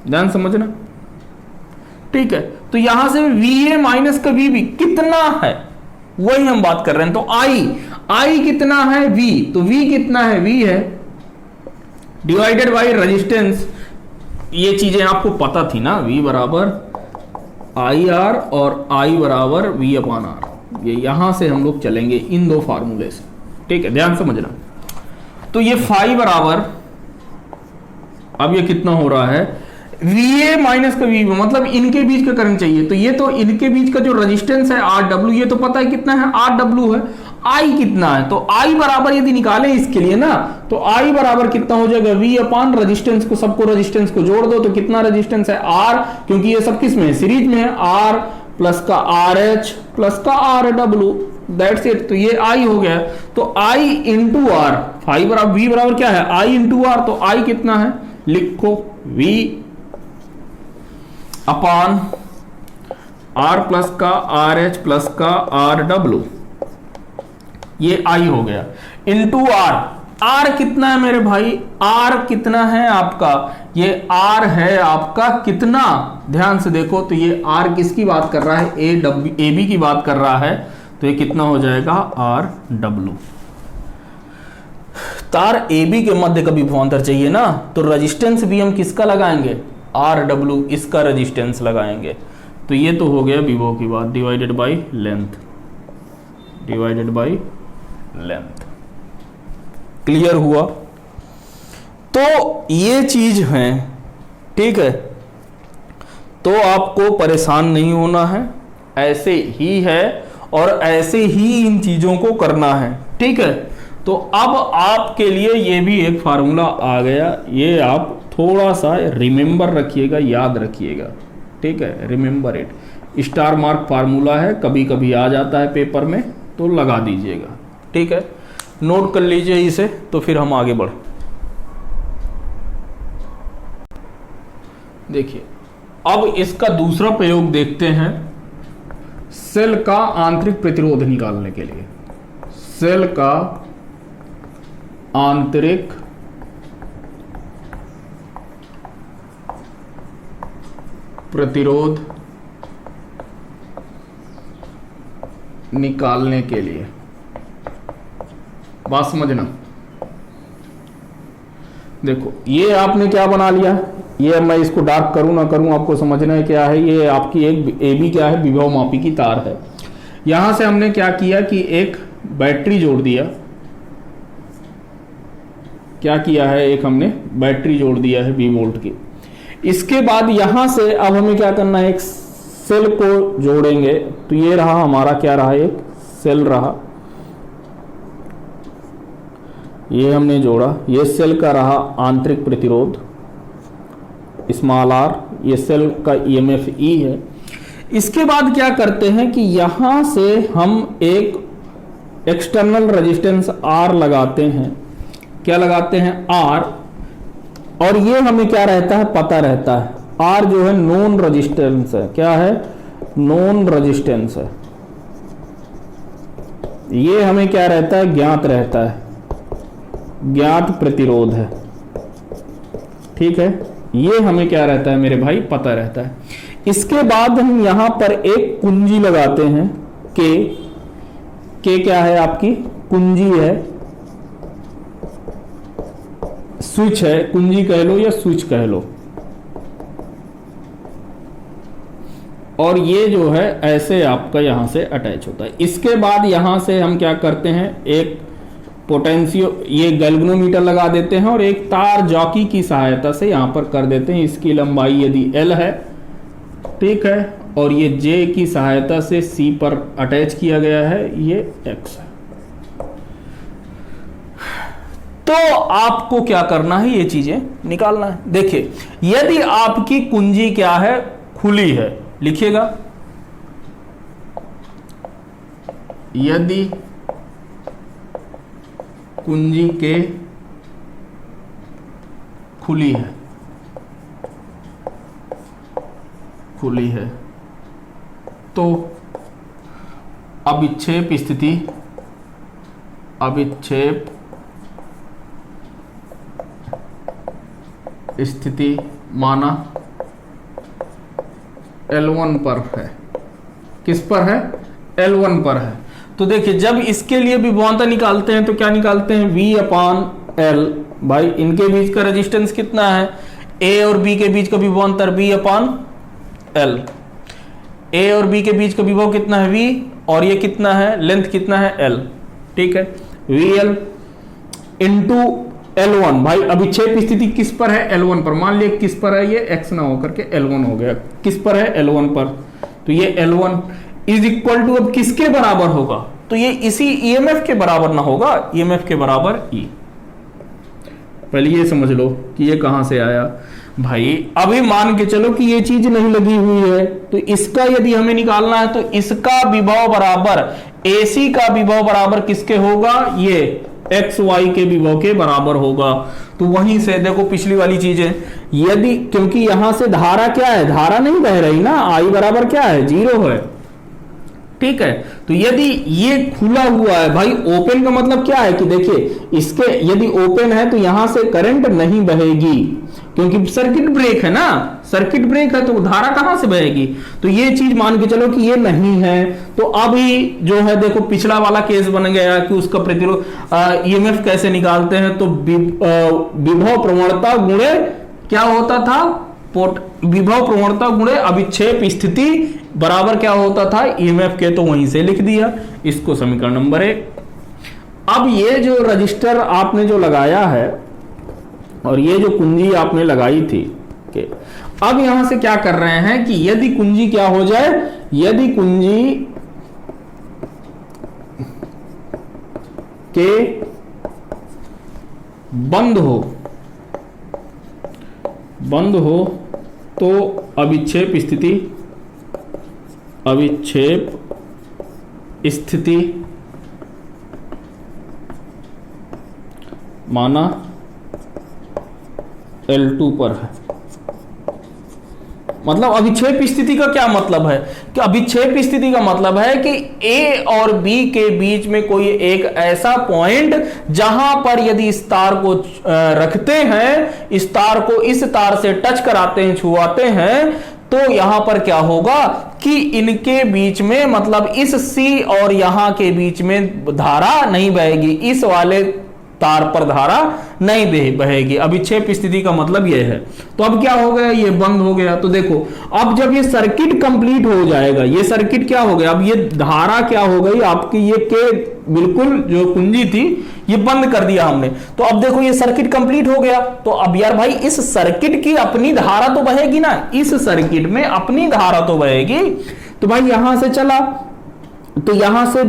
ध्यान समझना। ठीक है, तो यहां से VA माइनस का VB कितना है वही हम बात कर रहे हैं। तो I कितना है? V। तो V कितना है? V है डिवाइडेड बाई रेजिस्टेंस। ये चीजें आपको पता थी ना, V बराबर IR और I बराबर V अपॉन R। ये यहां से हम लोग चलेंगे इन दो फार्मूले से। ठीक है, ध्यान समझना। तो ये फाई बराबर, अब ये कितना हो रहा है? VA माइनस का VB, मतलब इनके बीच का करंट चाहिए। तो ये तो इनके बीच का जो रेजिस्टेंस है RW, ये तो पता है कितना है? RW है। I कितना है? तो I बराबर यदि निकालें इसके लिए ना, तो I बराबर कितना हो जाएगा? V अपॉन रेजिस्टेंस को, सबको रेजिस्टेंस को जोड़ दो तो कितना रेजिस्टेंस है? R, क्योंकि ये सब किस में है? सीरीज में है। R प्लस का RH प्लस का RW, दैट्स इट। तो ये I हो गया। तो I इंटू R, फाई बराबर V बराबर क्या है? I into R। तो I कितना है? लिखो V अपॉन R प्लस का RH प्लस का RW, ये I हो गया, इंटू R। आर कितना है मेरे भाई, आर कितना है आपका, ये आर है आपका कितना, ध्यान से देखो तो ये आर किसकी बात कर रहा है, ए बी की बात कर रहा है, तो ये कितना हो जाएगा आर डब्लू। तार ए बी के मध्य का विभवांतर चाहिए ना, तो रेजिस्टेंस भी हम किसका लगाएंगे, आर डब्लू, इसका रेजिस्टेंस लगाएंगे। तो ये तो हो गया विभव की बात, divided by length, divided by length. Clear हुआ? तो ये चीज है, ठीक है। तो आपको परेशान नहीं होना है, ऐसे ही है और ऐसे ही इन चीजों को करना है, ठीक है। तो अब आपके लिए ये भी एक फार्मूला आ गया, ये आप थोड़ा सा रिमेंबर रखिएगा, याद रखिएगा, ठीक है, remember it. Star mark formula है, कभी कभी आ जाता है पेपर में, तो लगा दीजिएगा, ठीक है, नोट कर लीजिए इसे, तो फिर हम आगे बढ़। देखिए अब इसका दूसरा प्रयोग देखते हैं, सेल का आंतरिक प्रतिरोध निकालने के लिए। सेल का आंतरिक प्रतिरोध निकालने के लिए, बात समझना। देखो ये आपने क्या बना लिया, ये मैं इसको डार्क करूं ना करूं आपको समझना है क्या है। ये आपकी एक AB क्या है, विभव मापी की तार है। यहां से हमने क्या किया कि एक बैटरी जोड़ दिया, क्या किया है, एक हमने बैटरी जोड़ दिया है 20 वोल्ट की। इसके बाद यहां से अब हमें क्या करना है, एक सेल को जोड़ेंगे। तो ये रहा हमारा क्या रहा, एक सेल रहा, ये हमने जोड़ा, ये सेल का रहा आंतरिक प्रतिरोध स्मॉल आर, ये सेल का EMF E है। इसके बाद क्या करते हैं कि यहां से हम एक एक्सटर्नल रेजिस्टेंस R लगाते हैं, क्या लगाते हैं R, और ये हमें क्या रहता है, पता रहता है। R जो है नोन रेजिस्टेंस है, क्या है, नोन रेजिस्टेंस है। ये हमें क्या रहता है, ज्ञात रहता है, ज्ञात प्रतिरोध है, ठीक है। ये हमें क्या रहता है मेरे भाई, पता रहता है। इसके बाद हम यहां पर एक कुंजी लगाते हैं, के क्या है आपकी, कुंजी है, स्विच है, कुंजी कह लो या स्विच कह लो। और ये जो है ऐसे आपका यहां से अटैच होता है। इसके बाद यहां से हम क्या करते हैं, एक पोटेंशियो, ये गैल्वेनोमीटर लगा देते हैं और एक तार जॉकी की सहायता से यहां पर कर देते हैं। इसकी लंबाई यदि L है, ठीक है, और ये J की सहायता से C पर अटैच किया गया है, ये X है। तो आपको क्या करना है, ये चीजें निकालना है। देखिए यदि आपकी कुंजी क्या है, खुली है, लिखिएगा, यदि कुंजी के खुली है, खुली है, तो अविक्षेप स्थिति, अविक्षेप स्थिति माना L1 पर है। किस पर है, L1 पर है। तो देखिए जब इसके लिए विभवांतर निकालते हैं तो क्या निकालते हैं, V/L। भाई इनके बीच का रेजिस्टेंस कितना है, A और B के बीच का विभवांतर V/L। A और B के बीच का विभव कितना है, V, और ये कितना है, लेंथ कितना है, L, ठीक है। VL into L1। भाई अभिक्षेप स्थिति किस पर है, L1 पर। मान लिया किस पर है, ये X ना होकर के L1 हो गया, किस पर है, L1 पर। तो ये L1 इज इक्वल टू अब किसके बराबर होगा, तो ये इसी EMF के बराबर ना होगा, EMF के बराबर E। पहले ये समझ लो कि ये कहां से आया। भाई अभी मान के चलो कि ये चीज नहीं लगी हुई है, तो इसका यदि हमें निकालना है तो इसका विभव बराबर AC का विभव बराबर किसके होगा, ये XY के विभव के बराबर होगा। तो वहीं से देखो पिछली वाली चीजें, यदि, क्योंकि यहां से धारा क्या है, धारा नहीं बह रही ना, I बराबर क्या है, 0 है। ठीक है। तो यदि ये खुला हुआ है भाई, ओपन का मतलब क्या है कि देखिए इसके यदि ओपन है तो यहां से करंट नहीं बहेगी, क्योंकि सर्किट ब्रेक है ना, सर्किट ब्रेक है तो धारा कहां से बहेगी। तो ये चीज मान के चलो कि ये नहीं है। तो अभी जो है देखो पिछला वाला केस बन गया कि उसका प्रतिरोध ईएमएफ कैसे निकालते हैं, तो विभव प्रवणता गुणे क्या होता था, विभव प्रवणता गुणे अभिक्षेप स्थिति बराबर क्या होता था ईएमएफ के, तो वहीं से लिख दिया इसको समीकरण नंबर 1। अब ये जो रजिस्टर आपने जो लगाया है और ये जो कुंजी आपने लगाई थी के, अब यहां से क्या कर रहे हैं कि यदि कुंजी क्या हो जाए, यदि कुंजी के बंद हो तो अभिक्षेप स्थिति माना L2 पर है। मतलब अभिक्षेप स्थिति का क्या मतलब है कि अभिक्षेप स्थिति का मतलब है कि A और B के बीच में कोई एक ऐसा पॉइंट जहां पर यदि इस तार को रखते हैं, इस तार को इस तार से टच कराते हैं, छुआते हैं, तो यहां पर क्या होगा कि इनके बीच में मतलब इस C और यहां के बीच में धारा नहीं बहेगी, इस वाले तार पर धारा नहीं बहेगी। अभिक्षेप स्थिति का मतलब यह है। तो अब क्या हो गया, ये बंद हो गया। तो देखो अब जब ये सर्किट कंप्लीट हो जाएगा, ये सर्किट क्या हो गया, अब ये धारा क्या हो गई आपकी, ये के बिल्कुल जो कुंजी थी ये बंद कर दिया हमने। तो अब देखो ये सर्किट कंप्लीट हो गया। तो अब यार भाई इस सर्किट की अपनी धारा तो बहेगी ना, इस सर्किट में अपनी धारा तो बहेगी। तो भाई यहां से चला तो यहां से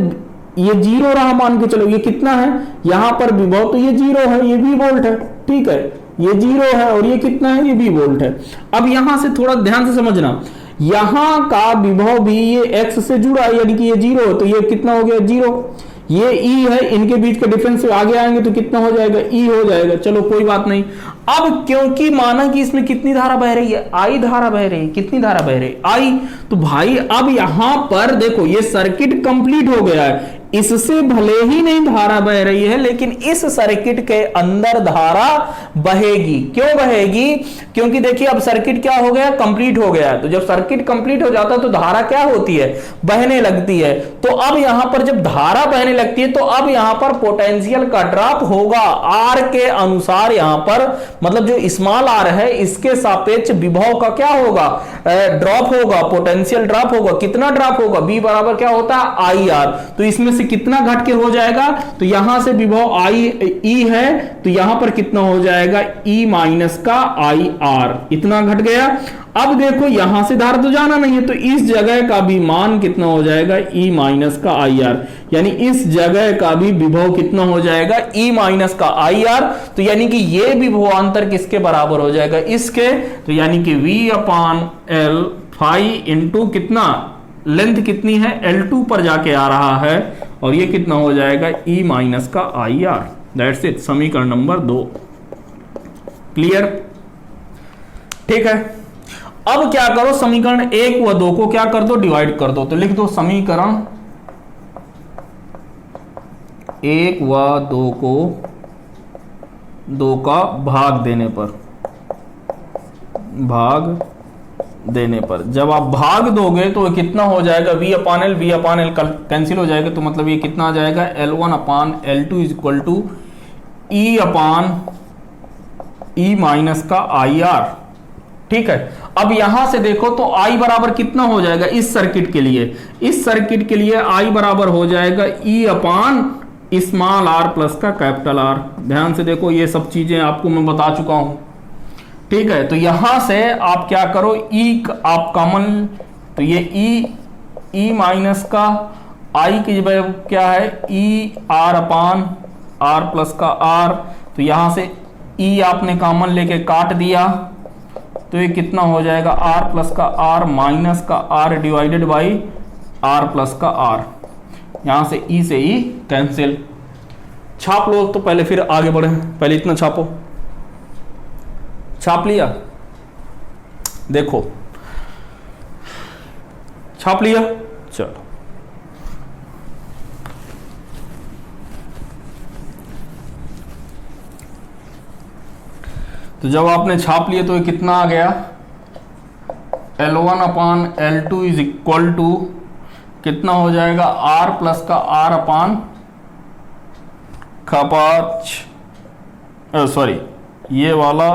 ये 0 रहा, मान के चलो ये कितना है, यहां पर विभव तो ये 0 है, ये V वोल्ट है, ठीक है, ये 0 है और ये कितना है, ये V वोल्ट है। अब यहां से थोड़ा ध्यान से समझना, यहां का विभव भी ये x से जुड़ा है, यानी कि ये 0 है, तो ये कितना हो गया 0, ये E है, इनके बीच का डिफरेंस आगे आएंगे तो कितना हो जाएगा, E हो जाएगा। चलो कोई बात नहीं। अब क्योंकि माना कि इसमें कितनी धारा बह रही है, I धारा बह रही है, कितनी धारा बह रही है, I। तो भाई अब यहां पर देखो ये सर्किट कंप्लीट हो गया है, इससे भले ही नहीं धारा बह रही है लेकिन इस सर्किट के अंदर धारा बहेगी। क्यों बहेगी, क्योंकि देखिए अब सर्किट क्या हो गया, कंप्लीट हो गया है। तो जब सर्किट कंप्लीट हो जाता है तो धारा क्या होती है, बहने लगती है। तो अब यहां पर जब धारा बहने लगती है तो अब यहां पर पोटेंशियल का ड्रॉप होगा, आर के अनुसार यहां पर मतलब जो स्मॉल आर है इसके सापेक्ष विभव का क्या होगा, ड्रॉप होगा, पोटेंशियल ड्रॉप होगा। कितना ड्रॉप होगा, बी बराबर क्या होता है आई आर। तो इसमें से कितना घट के हो जाएगा, तो यहां से विभव आई ई है तो यहां पर कितना हो जाएगा, ई माइनस का आई आर, इतना घट गया। अब देखो यहां से धारा तो जाना नहीं है तो इस जगह का भी मान कितना हो जाएगा, ई माइनस का आई आर, यानी इस जगह का भी विभव कितना हो जाएगा, ई माइनस का आई आर। तो यानी कि ये विभवांतर किसके बराबर हो जाएगा, इसके। तो यानी कि V अपान एल फाई इंटू कितना, लेंथ कितनी है L2 पर जाके आ रहा है और ये कितना हो जाएगा, ई माइनस का आई आर। दैट्स इट, समीकरण नंबर 2 क्लियर, ठीक है। अब क्या करो, समीकरण 1 व 2 को क्या कर दो, डिवाइड कर दो। तो लिख दो समीकरण 1 व 2 को 2 का भाग देने पर जब आप भाग दोगे तो कितना हो जाएगा, V अपान एल कैंसिल हो जाएगा। तो मतलब ये कितना आ जाएगा, L1 upon L2 is equal to E upon E minus का आई आर, ठीक है। अब यहां से देखो तो I बराबर कितना हो जाएगा इस सर्किट के लिए, इस सर्किट के लिए I बराबर हो जाएगा E अपान स्मॉल r प्लस का कैपिटल R। ध्यान से देखो ये सब चीजें आपको मैं बता चुका हूं, ठीक है। तो यहां से आप क्या करो, E आप कॉमन, तो ये E माइनस का I की जगह क्या है, E R अपान R प्लस का R। तो यहां से E आपने कॉमन लेके काट दिया तो ये कितना हो जाएगा, R प्लस का R माइनस का R divided by R plus का R। यहां से E कैंसिल, छाप लो। तो पहले फिर आगे बढ़े, पहले इतना छापो, छाप लिया, देखो छाप लिया, चलो तो जब आपने छाप लिए तो ये कितना आ गया, L1 upon L2 is equal to कितना हो जाएगा, R प्लस का R अपान सॉरी ये वाला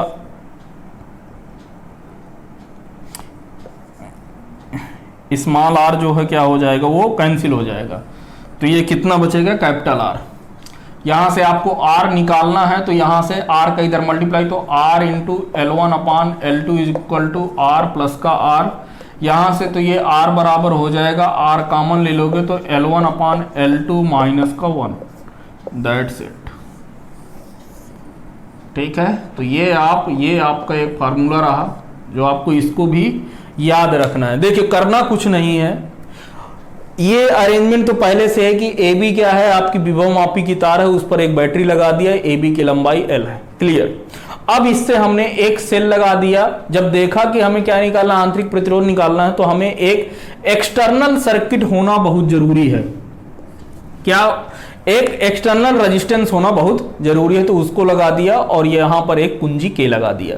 स्मॉल r जो है क्या हो जाएगा, वो कैंसिल हो जाएगा। तो ये कितना बचेगा, कैपिटल R। यहां से आपको R निकालना है तो यहां से R का इधर मल्टीप्लाई, तो R into L1 upon L2 is equal to R plus का R। यहां से तो ये R बराबर हो जाएगा, R कॉमन ले लोगे तो L1 अपान L2 माइनस का 1, दैट्स इट। ठीक है, तो ये आपका एक फार्मूला रहा जो आपको इसको भी याद रखना है। देखिए करना कुछ नहीं है, ये अरेंजमेंट तो पहले से है कि ए बी क्या है, आपकी विभव मापी की तार है, उस पर एक बैटरी लगा दिया है, ए बी की लंबाई एल है, क्लियर। अब इससे हमने एक सेल लगा दिया। जब देखा कि हमें क्या निकालना, आंतरिक प्रतिरोध निकालना है, तो हमें एक एक्सटर्नल सर्किट होना बहुत जरूरी है। क्या, एक एक्सटर्नल रेजिस्टेंस होना बहुत जरूरी है, तो उसको लगा दिया और यहां पर एक कुंजी के लगा दिया।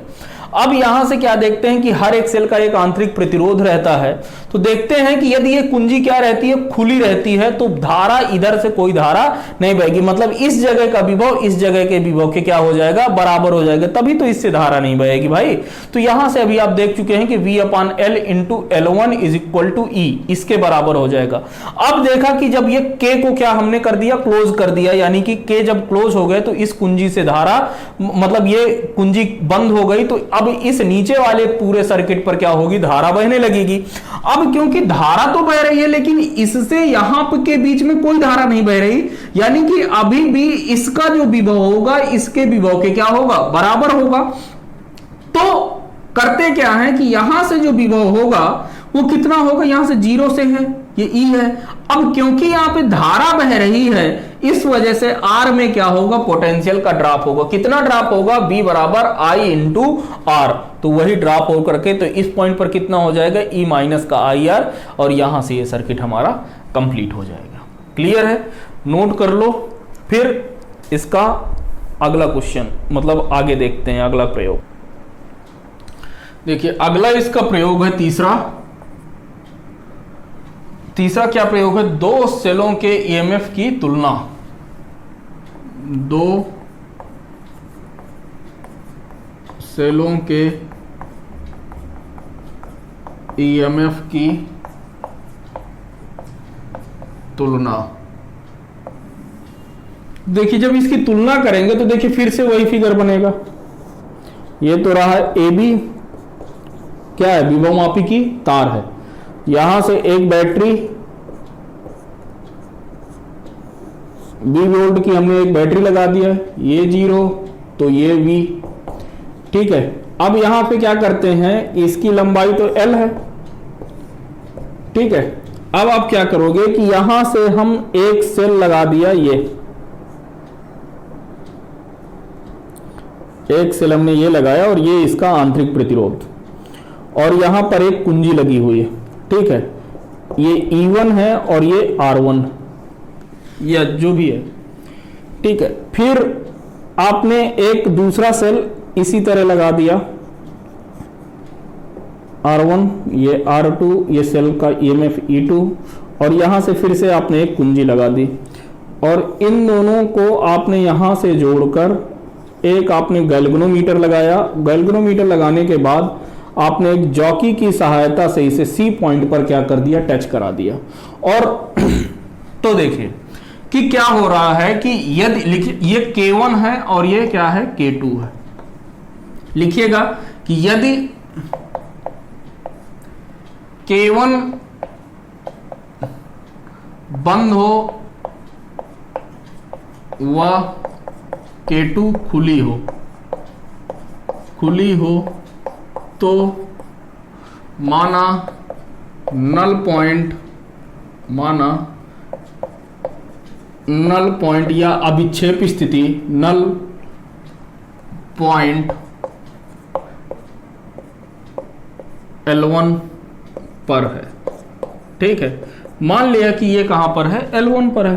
अब यहां से क्या देखते हैं कि हर एक सेल का एक आंतरिक प्रतिरोध रहता है, तो देखते हैं कि यदि ये कुंजी क्या रहती है, खुली रहती है, तो धारा इधर से कोई धारा नहीं बहेगी, मतलब इस जगह का विभव इस जगह के विभव के क्या हो जाएगा, बराबर हो जाएगा, तभी तो इससे धारा नहीं बहेगी भाई। तो यहां से अभी आप देख चुके हैं कि V upon L into L1 is equal to E, इसके बराबर हो जाएगा। अब देखा कि जब ये K को क्या हमने कर दिया, क्लोज कर दिया, यानी कि K जब क्लोज हो गए तो इस कुंजी से धारा, मतलब ये कुंजी बंद हो गई, तो अब इस नीचे वाले पूरे सर्किट पर क्या होगी, धारा बहने लगेगी। अब क्योंकि धारा तो बह रही है लेकिन इससे यहां के बीच में कोई धारा नहीं बह रही, यानी कि अभी भी इसका जो विभव होगा इसके विभव के क्या होगा, बराबर होगा। तो करते क्या है कि यहां से जो विभव होगा वो कितना होगा, यहां से 0 से है, ये E है। अब क्योंकि यहां पे धारा बह रही है, इस वजह से R में क्या होगा, पोटेंशियल का ड्रॉप होगा। कितना ड्रॉप होगा, B बराबर I इंटू R। तो वही ड्रॉप होकर के तो इस पॉइंट पर कितना हो जाएगा, E माइनस का IR, और यहां से ये सर्किट हमारा कंप्लीट हो जाएगा। क्लियर है, नोट कर लो। फिर इसका अगला क्वेश्चन, मतलब आगे देखते हैं अगला प्रयोग। देखिए अगला इसका प्रयोग है तीसरा क्या प्रयोग है, दो सेलों के ईएमएफ की तुलना। दो सेलों के ईएमएफ की तुलना। देखिए जब इसकी तुलना करेंगे तो देखिए फिर से वही फिगर बनेगा। ये तो रहा ए बी, क्या है, विभव मापी की तार है। यहां से एक बैटरी B वोल्ट की हमने एक बैटरी लगा दिया है, ये 0 तो ये V, ठीक है। अब यहां पे क्या करते हैं, इसकी लंबाई तो L है, ठीक है। अब आप क्या करोगे कि यहां से हम एक सेल लगा दिया, ये एक सेल हमने ये लगाया और ये इसका आंतरिक प्रतिरोध, और यहां पर एक कुंजी लगी हुई है, ठीक है। ये E1 है और ये R1 या जो भी है, ठीक है। फिर आपने एक दूसरा सेल इसी तरह लगा दिया, R1, ये R2, ये सेल का EMF E2, और यहां से फिर से आपने एक कुंजी लगा दी, और इन दोनों को आपने यहां से जोड़कर एक आपने गैल्वेनोमीटर लगाया। गैल्वेनोमीटर लगाने के बाद आपने एक जॉकी की सहायता से इसे C पॉइंट पर क्या कर दिया, टच करा दिया। और तो देखिए कि क्या हो रहा है कि यदि लिखिए, ये K1 है और ये क्या है, K2 है। लिखिएगा कि यदि K1 बंद हो व K2 खुली हो तो माना नल पॉइंट या अभिक्षेप स्थिति, नल पॉइंट L1 पर है, ठीक है। मान लिया कि ये कहां पर है, L1 पर है।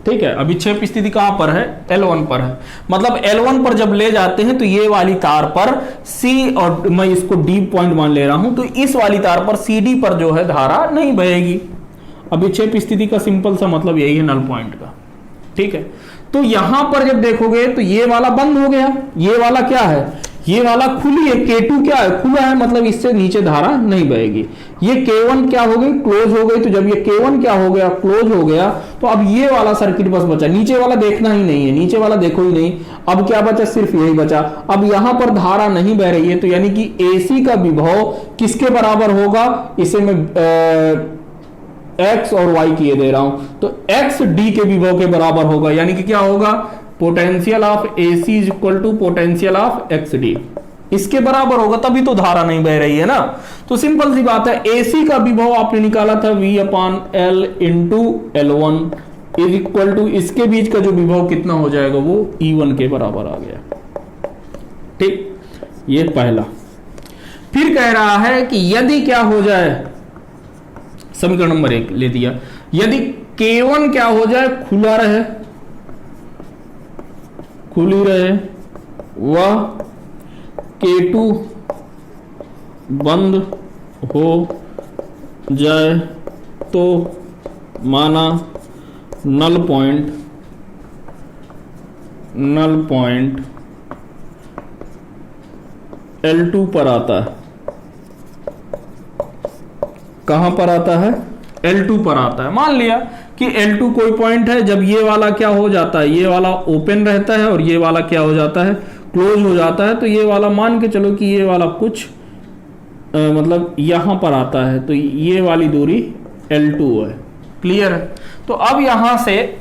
ठीक है, अभिक्षेप स्थिति कहां पर है, L1 पर है। मतलब L1 पर जब ले जाते हैं तो ये वाली तार पर C, और मैं इसको D पॉइंट मान ले रहा हूं, तो इस वाली तार पर CD पर जो है धारा नहीं बहेगी। अभिक्षेप स्थिति का सिंपल सा मतलब यही है नल पॉइंट का। ठीक है, तो यहां पर जब देखोगे तो ये वाला बंद हो गया, ये वाला क्या है, ये वाला खुली है, K2 क्या है, खुला है, मतलब इससे नीचे धारा नहीं बहेगी। ये K1 क्या हो गई, क्लोज हो गई। तो जब ये K1 क्या हो गया, क्लोज हो गया, तो अब ये वाला सर्किट बस बचा, नीचे वाला देखना ही नहीं है, नीचे वाला देखो ही नहीं। अब क्या बचा, सिर्फ यही बचा। अब यहां पर धारा नहीं बह रही है, तो यानी कि AC का विभव किसके बराबर होगा, इसे मैं X और Y किए दे रहा हूं, तो X D के विभव के बराबर होगा। यानी कि क्या होगा, potential of AC is equal to potential of XD, इसके बराबर होगा, तभी तो धारा नहीं बह रही है ना। तो सिंपल सी बात है, AC का विभव आपने निकाला था V upon L into L1 is equal to, इसके बीच का जो विभव कितना हो जाएगा, वो E1 के बराबर आ गया। ठीक, ये पहला। फिर कह रहा है कि यदि क्या हो जाए, समीकरण नंबर 1 ले दिया, यदि K1 क्या हो जाए, खुला रहे, खुली रहे, वह K2 बंद हो जाए, तो माना नल पॉइंट L2 पर आता है। कहां पर आता है, L2 पर आता है। मान लिया कि L2 कोई पॉइंट है, जब ये वाला क्या हो जाता है, ये वाला ओपन रहता है और ये वाला क्या हो जाता है, क्लोज हो जाता है। तो ये वाला मान के चलो कि ये वाला कुछ मतलब यहां पर आता है, तो ये वाली दूरी L2 है। क्लियर है। तो अब यहां से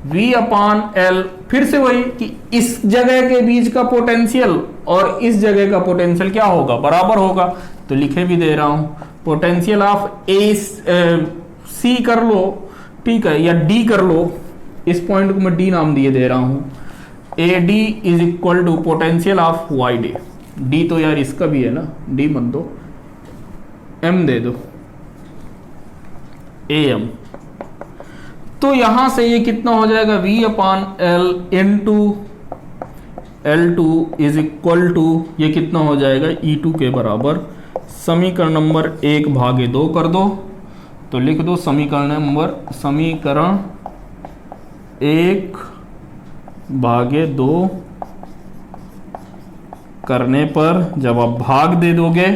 V अपान L, फिर से वही कि इस जगह के बीच का पोटेंशियल और इस जगह का पोटेंशियल क्या होगा, बराबर होगा। तो लिखे भी दे रहा हूं, पोटेंशियल ऑफ C कर लो, ठीक है, या D कर लो, इस पॉइंट को मैं D नाम दिए दे रहा हूं। AD is equal to potential of YD, D तो यार इसका भी है ना, D मत दो, M दे दो, AM। तो यहां से ये कितना हो जाएगा, V upon L into L2 is equal to, ये कितना हो जाएगा, E2 के बराबर। समीकरण नंबर 1/2 कर दो, तो लिख दो समीकरण 1/2 करने पर जब आप भाग दे दोगे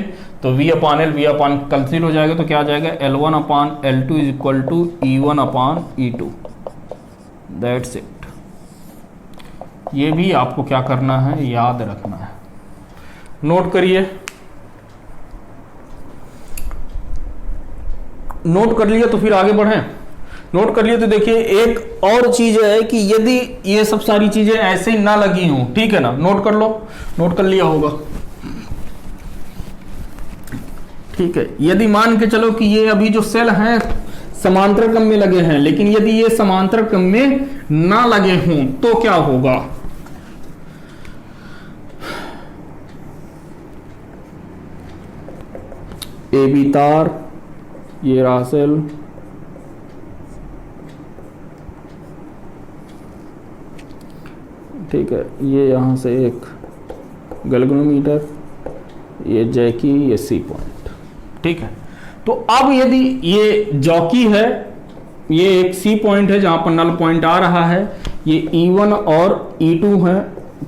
तो V अपान कैंसिल हो जाएगा, तो क्या आ जाएगा, L1 upon L2 is equal to E1 upon E2। That's it. ये भी आपको क्या करना है, याद रखना है। नोट करिए, नोट कर लिया तो फिर आगे बढ़ें। नोट कर लिया तो देखिए एक और चीज है कि यदि ये सब सारी चीजें ऐसे ही ना लगी हों, ठीक है ना, नोट कर लो, नोट कर लिया होगा, ठीक है। यदि मान के चलो कि ये अभी जो सेल हैं समांतर क्रम में लगे हैं, लेकिन यदि ये समांतर क्रम में ना लगे हों तो क्या होगा, AB तार, ये रहा सेल, ठीक है, ये यहां से एक गैल्वेनोमीटर, ये जैकी, ये C पॉइंट, ठीक है। तो अब यदि ये जॉकी है, ये एक C पॉइंट है जहां पर नल पॉइंट आ रहा है, ये E1 और E2 है,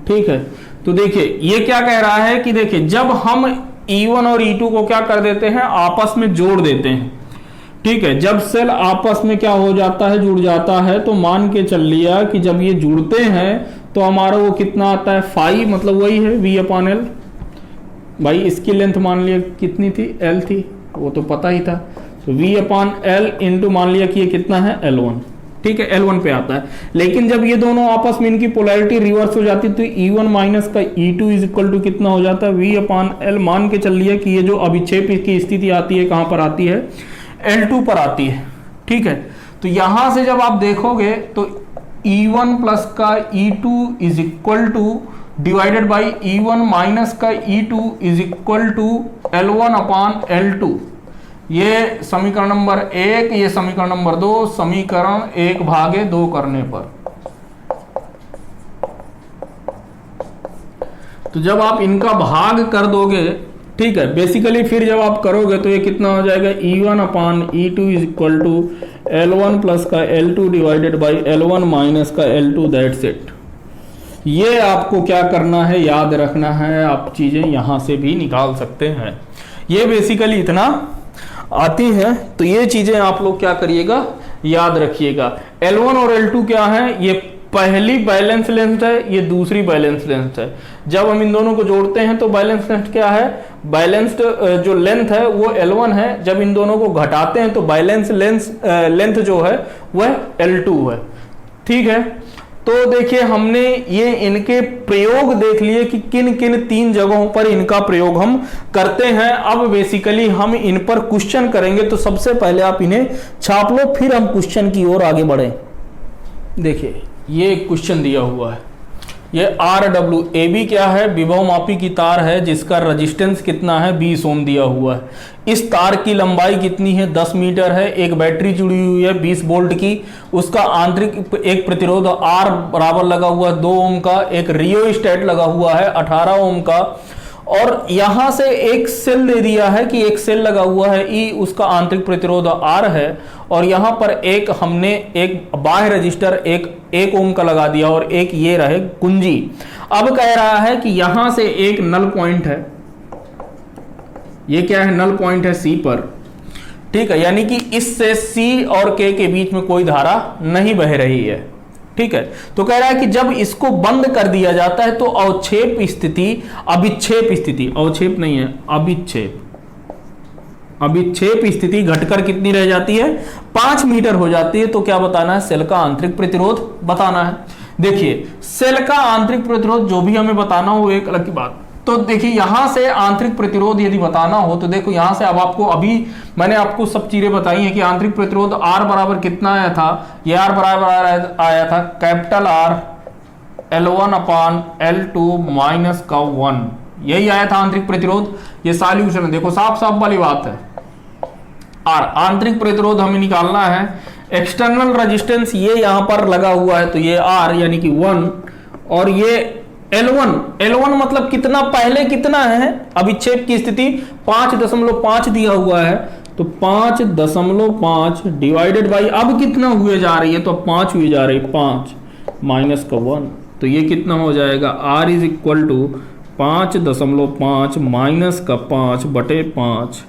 ठीक है। तो देखिए ये क्या कह रहा है कि देखिए जब हम E1 और E2 को क्या कर देते हैं, आपस में जोड़ देते हैं, ठीक है। जब सेल आपस में क्या हो जाता है, जुड़ जाता है, तो मान के चल लिया कि जब ये जुड़ते हैं तो हमारा वो कितना आता है, फाई, मतलब वही है V अपान L। भाई इसकी लेंथ मान लिया कितनी थी, L थी, वो तो पता ही था। तो V अपान L इंटू मान लिया कि ये कितना है, L1, ठीक है, L1 पे आता है। लेकिन जब ये दोनों आपस में इनकी पोलैरिटी रिवर्स हो जाती तो E1 माइनस का E2 इज इक्वल टू कितना हो जाता है, V अपान L। मान के चल लिया कि ये जो अभिक्षेप की स्थिति आती है कहां पर आती है, L2 पर आती है, ठीक है। तो यहां से जब आप देखोगे तो E1 प्लस का E2 is equal two divided by E1 minus का E2 is equal to L1 upon L2। ये समीकरण नंबर 1, ये समीकरण नंबर 2, समीकरण 1/2 करने पर। तो जब आप इनका भाग कर दोगे, ठीक है, बेसिकली फिर जब आप करोगे तो ये कितना हो जाएगा, E1/E2 is equal to L1 plus का L2 divided by L1 minus का L2, दैट्स इट। ये आपको क्या करना है, याद रखना है। आप चीजें यहां से भी निकाल सकते हैं, ये बेसिकली इतना आती है। तो ये चीजें आप लोग क्या करिएगा, याद रखिएगा। L1 और L2 क्या है, ये पहली बैलेंस लेंथ है, ये दूसरी बैलेंस लेंथ है। जब हम इन दोनों को जोड़ते हैं तो बैलेंस लेंथ क्या है, बैलेंस्ड जो लेंथ है वो L1 है। जब इन दोनों को घटाते हैं तो बैलेंस लेंथ जो है वह L2 है। ठीक है, तो देखिए हमने ये इनके प्रयोग देख लिए कि किन किन 3 जगहों पर इनका प्रयोग हम करते हैं। अब बेसिकली हम इन पर क्वेश्चन करेंगे। तो सबसे पहले आप इन्हें छाप लो, फिर हम क्वेश्चन की ओर आगे बढ़े। देखिए ये एक क्वेश्चन दिया हुआ है, ये RWAB क्या है, विभव मापी की तार है जिसका रेजिस्टेंस कितना है, 20 ओम दिया हुआ है। इस तार की लंबाई कितनी है, 10 मीटर है। एक बैटरी जुड़ी हुई है 20 वोल्ट की, उसका आंतरिक एक प्रतिरोध R बराबर लगा हुआ है 2 ओम का, एक रियोस्टेट लगा हुआ है 18 ओम का, और यहां से एक सेल दे दिया है कि एक सेल लगा हुआ है E, उसका आंतरिक प्रतिरोध R है, और यहां पर एक हमने एक बाह्य रजिस्टर 1 ओम का लगा दिया और एक ये रहे कुंजी। अब कह रहा है कि यहां से एक नल पॉइंट है, ये क्या है, नल पॉइंट है C पर। ठीक है, यानी कि इससे C और K के बीच में कोई धारा नहीं बह रही है। ठीक है, तो कह रहा है कि जब इसको बंद कर दिया जाता है तो अवक्षेप स्थिति, अविक्षेप स्थिति, अवक्षेप नहीं है, अविक्षेप स्थिति घटकर कितनी रह जाती है, 5 मीटर हो जाती है। तो क्या बताना है, सेल का आंतरिक प्रतिरोध बताना है। देखिए सेल का आंतरिक प्रतिरोध जो भी हमें बताना हो एक अलग की बात। तो देखिए यहां से आंतरिक प्रतिरोध यदि बताना हो तो देखो यहां से अब आपको, अभी मैंने आपको सब चीजें बताई हैं कि आंतरिक प्रतिरोध R बराबर कितना आया था, ये R बराबर आया था कैपिटल R L1/L2 माइनस का 1, यही आया था आंतरिक प्रतिरोध। ये सॉल्यूशन है, देखो साफ साफ वाली बात है। R आंतरिक प्रतिरोध हमें निकालना है। एक्सटर्नल रेजिस्टेंस ये यहां पर लगा हुआ है, तो ये R यानी कि 1, और ये L1 मतलब कितना, पहले कितना है, अविक्षेप की स्थिति 5.5 दिया हुआ है, तो 5.5 डिवाइडेड बाई अब कितना हुए जा रही है, तो 5 हुए जा रही है, 5 माइनस का 1, तो ये कितना हो जाएगा, R is equal to 5.5 minus का 5/5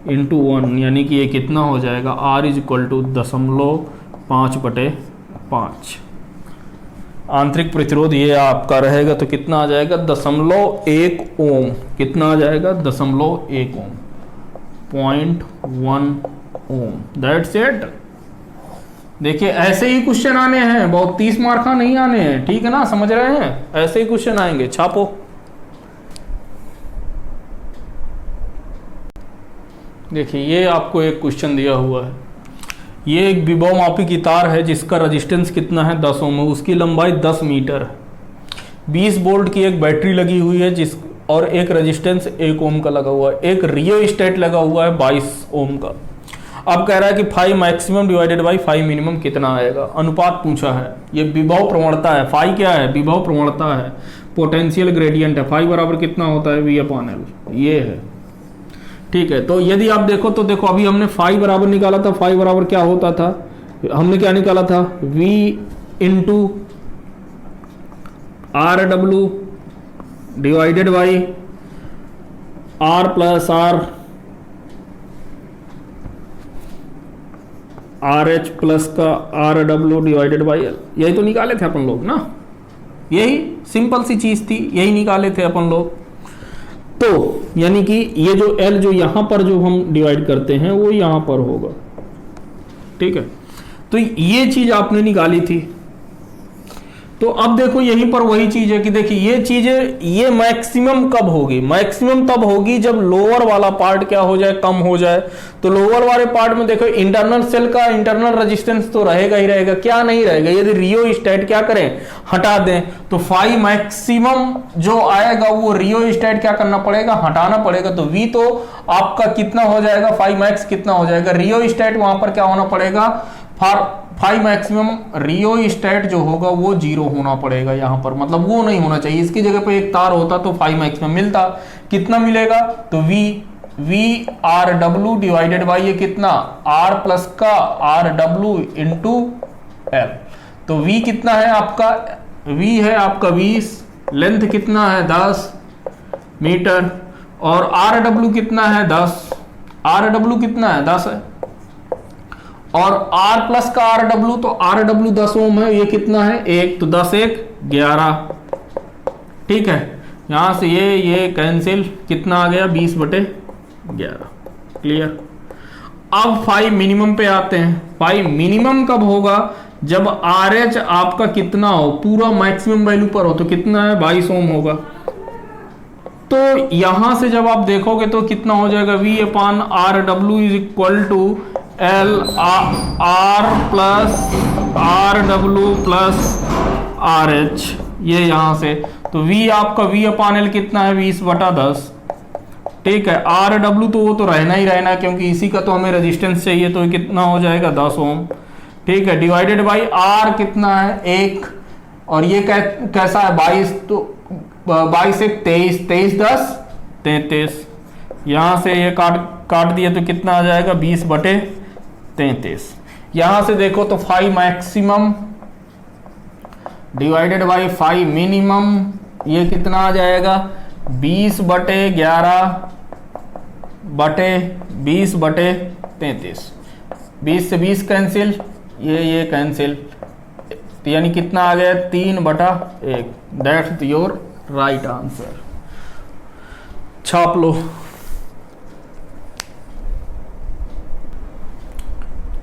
इंटू 1, यानी कि ये कितना हो जाएगा, R इज इक्वल टू 0.5/5। आंतरिक प्रतिरोध ये आपका रहेगा, तो कितना आ जाएगा, 0.1 ओम। कितना आ जाएगा, 0.1 ओम, 0.1 ओम, दैट्स इट। देखिए ऐसे ही क्वेश्चन आने हैं, बहुत 30 मार्क का नहीं आने हैं, ठीक है ना, समझ रहे हैं, ऐसे ही क्वेश्चन आएंगे। छापो। देखिए ये आपको एक क्वेश्चन दिया हुआ है, ये एक विभव मापी की तार है जिसका रेजिस्टेंस कितना है, 10 ओम, उसकी लंबाई 10 मीटर है। 20 वोल्ट की एक बैटरी लगी हुई है और एक रेजिस्टेंस 1 ओम का लगा हुआ है, एक रियोस्टेट लगा हुआ है 22 ओम का। अब कह रहा है कि 5 मैक्सिमम डिवाइडेड बाई 5 मिनिमम कितना आएगा, अनुपात पूछा है। ये विभव प्रवणता है, फाई क्या है, विभव प्रवणता है, पोटेंशियल ग्रेडियंट है। फाई बराबर कितना होता है, V/L, ये है। ठीक है, तो यदि आप देखो तो देखो अभी हमने फाई बराबर निकाला था, फाई बराबर क्या होता था, हमने क्या निकाला था, V into RW divided by R plus RH plus का RW डिवाइडेड बाई L, यही तो निकाले थे अपन लोग ना, यही सिंपल सी चीज थी, यही निकाले थे अपन लोग। तो यानी कि ये जो L जो यहां पर जो हम डिवाइड करते हैं वो यहां पर होगा। ठीक है, तो ये चीज आपने निकाली थी। तो अब देखो यहीं पर वही चीज है कि देखिए ये चीजें, ये मैक्सिमम कब होगी? मैक्सिमम तब होगी जब लोअर वाला पार्ट क्या हो जाए, कम हो जाए। तो लोअर वाले पार्ट में देखो इंटरनल सेल का इंटरनल रेजिस्टेंस तो रहेगा ही रहेगा, क्या नहीं रहेगा? यदि रियोस्टेट क्या करें, हटा दें, तो फाई मैक्सिमम जो आएगा वो रियोस्टेट क्या करना पड़ेगा, हटाना पड़ेगा। तो वी तो आपका कितना हो जाएगा, फाई मैक्स कितना हो जाएगा, रियोस्टेट वहां पर क्या होना पड़ेगा, फाई मैक्सिमम रियोस्टेट जो होगा वो 0 होना पड़ेगा यहाँ पर, मतलब वो नहीं होना चाहिए। इसकी जगह पे एक तार होता तो फाई मैक्सिमम मिलता, कितना मिलेगा, तो V R W divided by ये कितना, आर प्लस का आर डब्ल्यू इंटू एल। तो वी कितना है आपका, वी है आपका 20, लेंथ कितना है 10 मीटर, और आर डब्ल्यू कितना है 10, आर डब्ल्यू कितना है 10 है, और R प्लस का आर डब्ल्यू, तो आर डब्ल्यू 10 ओम है, ये कितना है 1, तो 10 1 11, ठीक है। यहां से ये कैंसिल, कितना आ गया 20/11, क्लियर। अब फाई मिनिमम पे आते हैं। फाई मिनिमम कब होगा, जब RH आपका कितना हो, पूरा मैक्सिमम वैल्यू पर हो, तो कितना है 22 ओम होगा। तो यहां से जब आप देखोगे तो कितना हो जाएगा, V/RW is equal to L R plus RW plus RH, ये यहां से। तो V आपका V/L कितना है 20/10, ठीक है। RW तो वो तो रहना ही रहना, क्योंकि इसी का तो हमें रेजिस्टेंस चाहिए, तो कितना हो जाएगा 10 ओम, ठीक है। डिवाइडेड बाई R कितना है 1, और ये कैसा है 22, तो 22 1 23, 23 10 33, यहां से ये काट दिया तो कितना आ जाएगा 20/33। यहां से देखो तो phi maximum divided by phi minimum, ये कितना आ जाएगा 20/11/20/33, 20 से 20 कैंसिल, ये कैंसिल, तो यानी कितना आ गया 3/1। That's your right answer. छाप लो।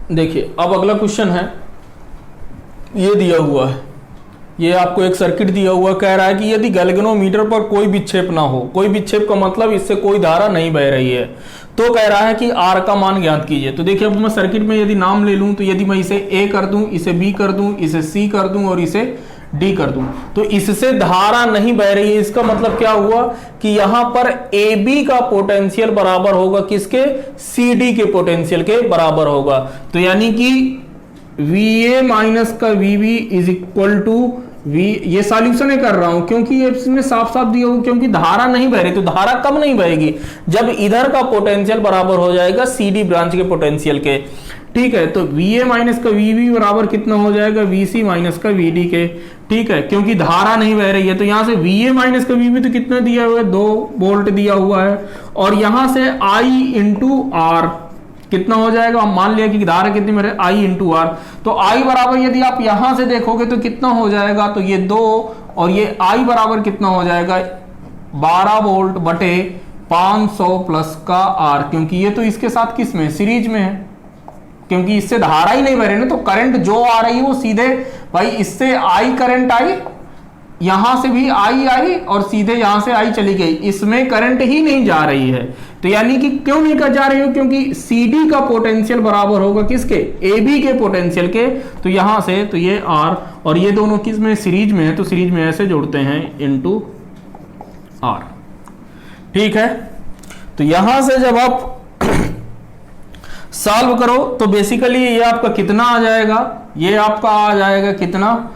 देखिए अब अगला क्वेश्चन है, ये दिया हुआ है, ये आपको एक सर्किट दिया हुआ, कह रहा है कि यदि गैल्वेनोमीटर पर कोई विक्षेप ना हो, कोई विक्षेप का मतलब इससे कोई धारा नहीं बह रही है, तो कह रहा है कि R का मान ज्ञात कीजिए। तो देखिए अब मैं सर्किट में यदि नाम ले लूं, तो यदि मैं इसे A कर दूं, इसे B कर दूं, इसे C कर दूं और इसे D कर दूं, तो इससे धारा नहीं बह रही है। इसका मतलब क्या हुआ कि यहां पर AB का पोटेंशियल बराबर होगा किसके, CD के पोटेंशियल के बराबर होगा। तो यानी कि VA माइनस का VB is equal to V, ये सॉल्यूशन कर रहा हूं क्योंकि ये इसमें साफ साफ दिया हुआ, क्योंकि धारा नहीं बह रही। तो धारा कब नहीं बहेगी, जब इधर का पोटेंशियल बराबर हो जाएगा CD ब्रांच के पोटेंशियल के, ठीक है। तो VA माइनस का VB बराबर कितना हो जाएगा VC माइनस का VD के, ठीक है, क्योंकि धारा नहीं बह रही है। तो यहां से VA माइनस का VB तो कितना दिया हुआ है 2 वोल्ट दिया हुआ है, और यहां से I इंटू R कितना हो जाएगा, हम मान लिया कि धारा कितनी मेरे I इंटू R। तो I बराबर यदि आप यहां से देखोगे तो कितना हो जाएगा, तो ये 2, और ये I बराबर कितना हो जाएगा 12 वोल्ट बटे 500 प्लस का R, क्योंकि ये तो इसके साथ किस में, सीरीज में है, क्योंकि इससे धारा ही नहीं बह रही ना। तो करंट जो आ रही है वो सीधे भाई इससे I करंट आई, यहां से भी आई और सीधे यहां से आई चली गई, इसमें करंट ही नहीं जा रही है। तो यानी कि क्यों नहीं कर जा रही हो, क्योंकि CD का पोटेंशियल बराबर होगा किसके, AB के पोटेंशियल के। तो यहां से तो ये R और ये दोनों किस में, सीरीज में है, तो सीरीज में ऐसे जोड़ते हैं इनटू R, ठीक है। तो यहां से जब आप सॉल्व करो तो बेसिकली ये आपका कितना आ जाएगा, ये आपका आ जाएगा कितना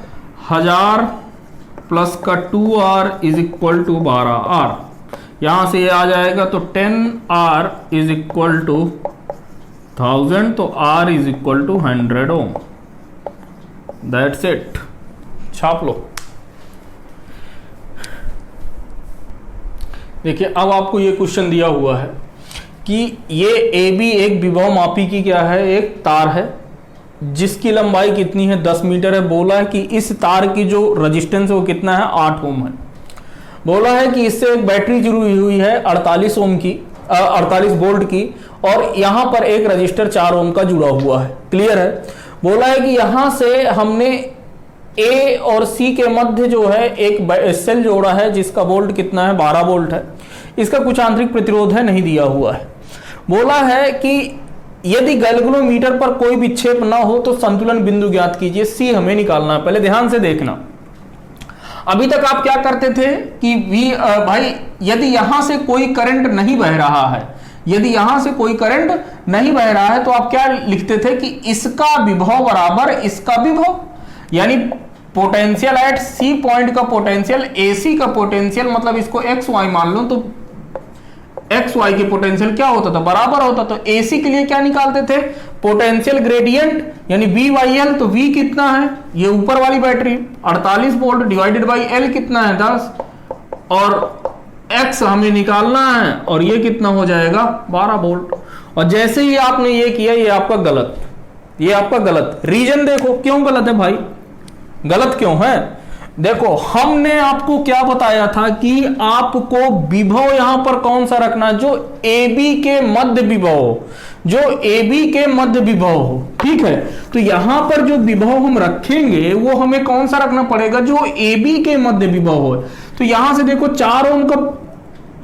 1000 प्लस का 2R is equal to 12R, यहां से ये आ जाएगा तो 10R इज इक्वल टू 1000, तो R is equal to 100 ohm. That's it, छाप लो। देखिए अब आपको ये क्वेश्चन दिया हुआ है कि ये AB एक विभव मापी की क्या है, एक तार है जिसकी लंबाई कितनी है 10 मीटर है। बोला है कि इस तार की जो रेजिस्टेंस है वो कितना है 8 ओम है। बोला है कि इससे एक बैटरी जुड़ी हुई है 48 ओम की 48 वोल्ट की, और यहां पर एक रजिस्टर 4 ओम का जुड़ा हुआ है, क्लियर है। बोला है कि यहां से हमने ए और सी के मध्य जो है एक सेल जोड़ा है जिसका वोल्ट कितना है 12 वोल्ट है। इसका कुछ आंतरिक प्रतिरोध है, नहीं दिया हुआ है। बोला है कि यदि गैल्वेनोमीटर पर कोई विक्षेप ना हो तो संतुलन बिंदु ज्ञात कीजिए। सी हमें निकालना है। पहले ध्यान से देखना, अभी तक आप क्या करते थे कि भाई यदि यहां से कोई करंट नहीं बह रहा है, यदि यहां से कोई करंट नहीं बह रहा है तो आप क्या लिखते थे कि इसका विभव बराबर इसका विभव, यानी पोटेंशियल एट सी पॉइंट का पोटेंशियल एसी का पोटेंशियल, मतलब इसको एक्स वाई मान लो, तो एक्स वाई के पोटेंशियल क्या होता था बराबर होता। तो एसी के लिए क्या निकालते थे पोटेंशियल ग्रेडियंट, यानी वी वाई एल। तो वी कितना है, ये ऊपर वाली battery 48 volt divided by L कितना है 10, और एक्स हमें निकालना है और ये कितना हो जाएगा 12 वोल्ट। और जैसे ही आपने ये किया, ये आपका गलत, ये आपका गलत। रीजन देखो क्यों गलत है भाई, गलत क्यों है। देखो हमने आपको क्या बताया था कि आपको विभव यहां पर कौन सा रखना, जो AB के मध्य विभव हो, जो AB के मध्य विभव हो, ठीक है। तो यहां पर जो विभव हम रखेंगे वो हमें कौन सा रखना पड़ेगा, जो AB के मध्य विभव हो। तो यहां से देखो 4 ओम का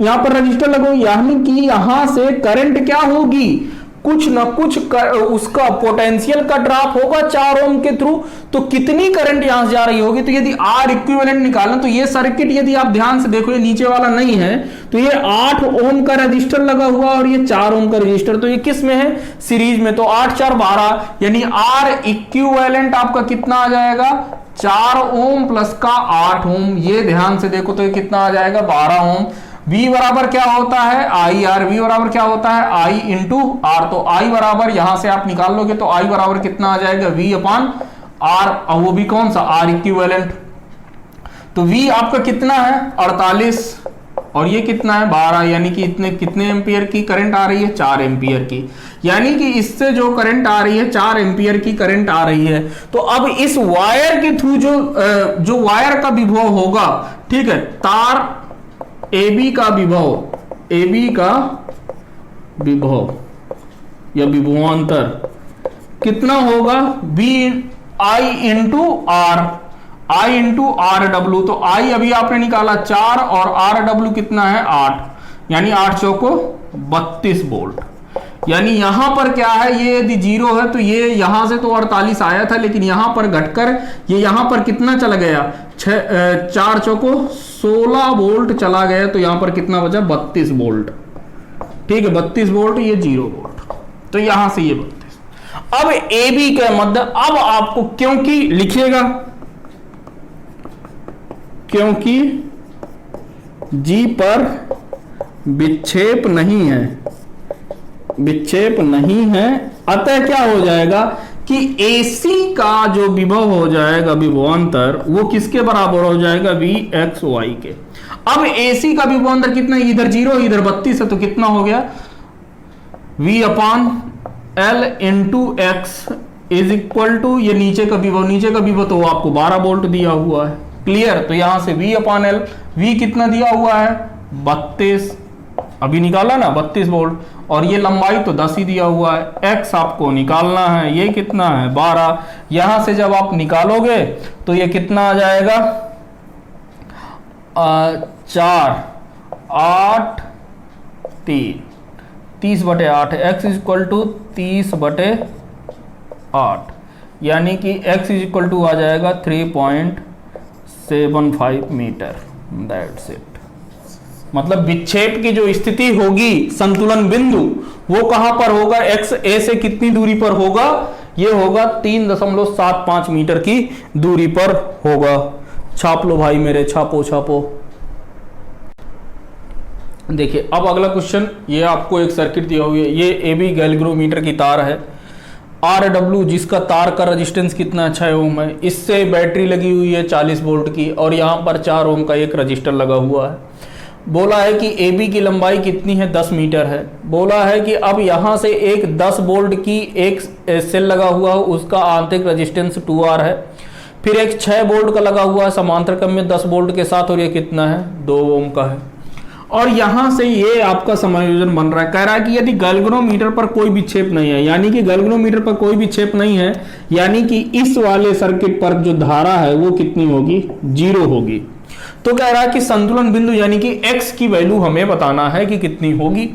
यहां पर रजिस्टर लगो, यानी कि यहां से करंट क्या होगी, कुछ ना कुछ उसका पोटेंशियल का ड्रॉप होगा 4 ओम के थ्रू। तो कितनी करंट यहां से जा रही होगी, तो यदि आर इक्विवेलेंट निकालना, तो ये सर्किट यदि आप ध्यान से देखो, ये नीचे वाला नहीं है, तो ये 8 ओम का रजिस्टर लगा हुआ और ये 4 ओम का रजिस्टर, तो ये किस में है सीरीज में। तो 8 4 12, यानी आर इक्विवेलेंट आपका कितना आ जाएगा 4 ओम प्लस का 8 ओम। ये ध्यान से देखो तो ये कितना आ जाएगा 12 ओम। V बराबर क्या होता है आई आर, V बराबर क्या होता है I इंटू आर। तो I बराबर यहां से आप निकाल लोगे तो I बराबर कितना आ जाएगा V अपान आर, और वो भी कौन सा आर इक्विवेलेंट। तो V आपका कितना है 48 और ये कितना है 12, यानी कि इतने कितने एम्पियर की करंट आ रही है 4 एम्पियर की, यानी कि इससे जो करंट आ रही है 4 एम्पियर की करंट आ रही है। तो अब इस वायर के थ्रू जो वायर का विभव होगा, ठीक है, तार AB का विभव, AB का विभव या विभवांतर कितना होगा V I into R, I into R W. तो I अभी आपने निकाला 4 और आर डब्ल्यू कितना है 8, यानी 8 चौको 32 वोल्ट। यानी यहां पर क्या है, ये यदि 0 है तो ये यहां से तो 48 आया था, लेकिन यहां पर घटकर ये यहां पर कितना चला गया 4 चौको 16 वोल्ट चला गया। तो यहां पर कितना बचा 32 वोल्ट, ठीक है 32 वोल्ट, ये 0 वोल्ट, तो यहां से ये 32। अब AB के मध्य, अब आपको क्योंकि लिखिएगा, क्योंकि G पर विक्षेप नहीं है, विक्षेप नहीं है, अतः क्या हो जाएगा कि AC का जो विभव हो जाएगा विभवांतर, वो किसके बराबर हो जाएगा VXY के। अब AC का विभवांतर कितना है, इधर 0 इधर 32 है, तो कितना हो गया V upon L into x is equal to, ये नीचे का विभव तो आपको 12 वोल्ट दिया हुआ है, क्लियर। तो यहां से V अपान L, V कितना दिया हुआ है 32, अभी निकाला ना 32 वोल्ट, और ये लंबाई तो 10 ही दिया हुआ है। X आपको निकालना है, ये कितना है 12। यहां से जब आप निकालोगे तो ये कितना आ जाएगा 4 8 3 30/8 है। X इज इक्वल टू 30/8, यानी कि X इज इक्वल टू आ जाएगा 3.75 मीटर। That's it. मतलब विक्षेप की जो स्थिति होगी संतुलन बिंदु, वो कहां पर होगा, एक्स ए से कितनी दूरी पर होगा, ये होगा 3.75 मीटर की दूरी पर होगा। छाप लो भाई मेरे, छापो छापो। देखिए अब अगला क्वेश्चन, ये आपको एक सर्किट दिया हुआ है, ये AB गैल्वेनोमीटर की तार है, RW जिसका तार का रेजिस्टेंस कितना है 6 ओम है, इससे बैटरी लगी हुई है 40 वोल्ट की, और यहाँ पर 4 ओम का एक रजिस्टर लगा हुआ है। बोला है कि AB की लंबाई कितनी है 10 मीटर है। बोला है कि अब यहाँ से एक 10 वोल्ट की एक सेल लगा हुआ है, उसका आंतरिक रेजिस्टेंस 2R है, फिर एक 6 वोल्ट का लगा हुआ है समांतर क्रम में 10 वोल्ट के साथ, और ये कितना है 2 ओम का है। और यहां से ये आपका समायोजन बन रहा है। कह रहा है कि यदि गैल्वेनोमीटर पर कोई विक्षेप नहीं है, यानी कि गैल्वेनोमीटर पर कोई विक्षेप नहीं है, यानी कि इस वाले सर्किट पर जो धारा है वो कितनी होगी, 0 होगी। तो कह रहा है कि संतुलन बिंदु यानी कि x की वैल्यू हमें बताना है कि कितनी होगी।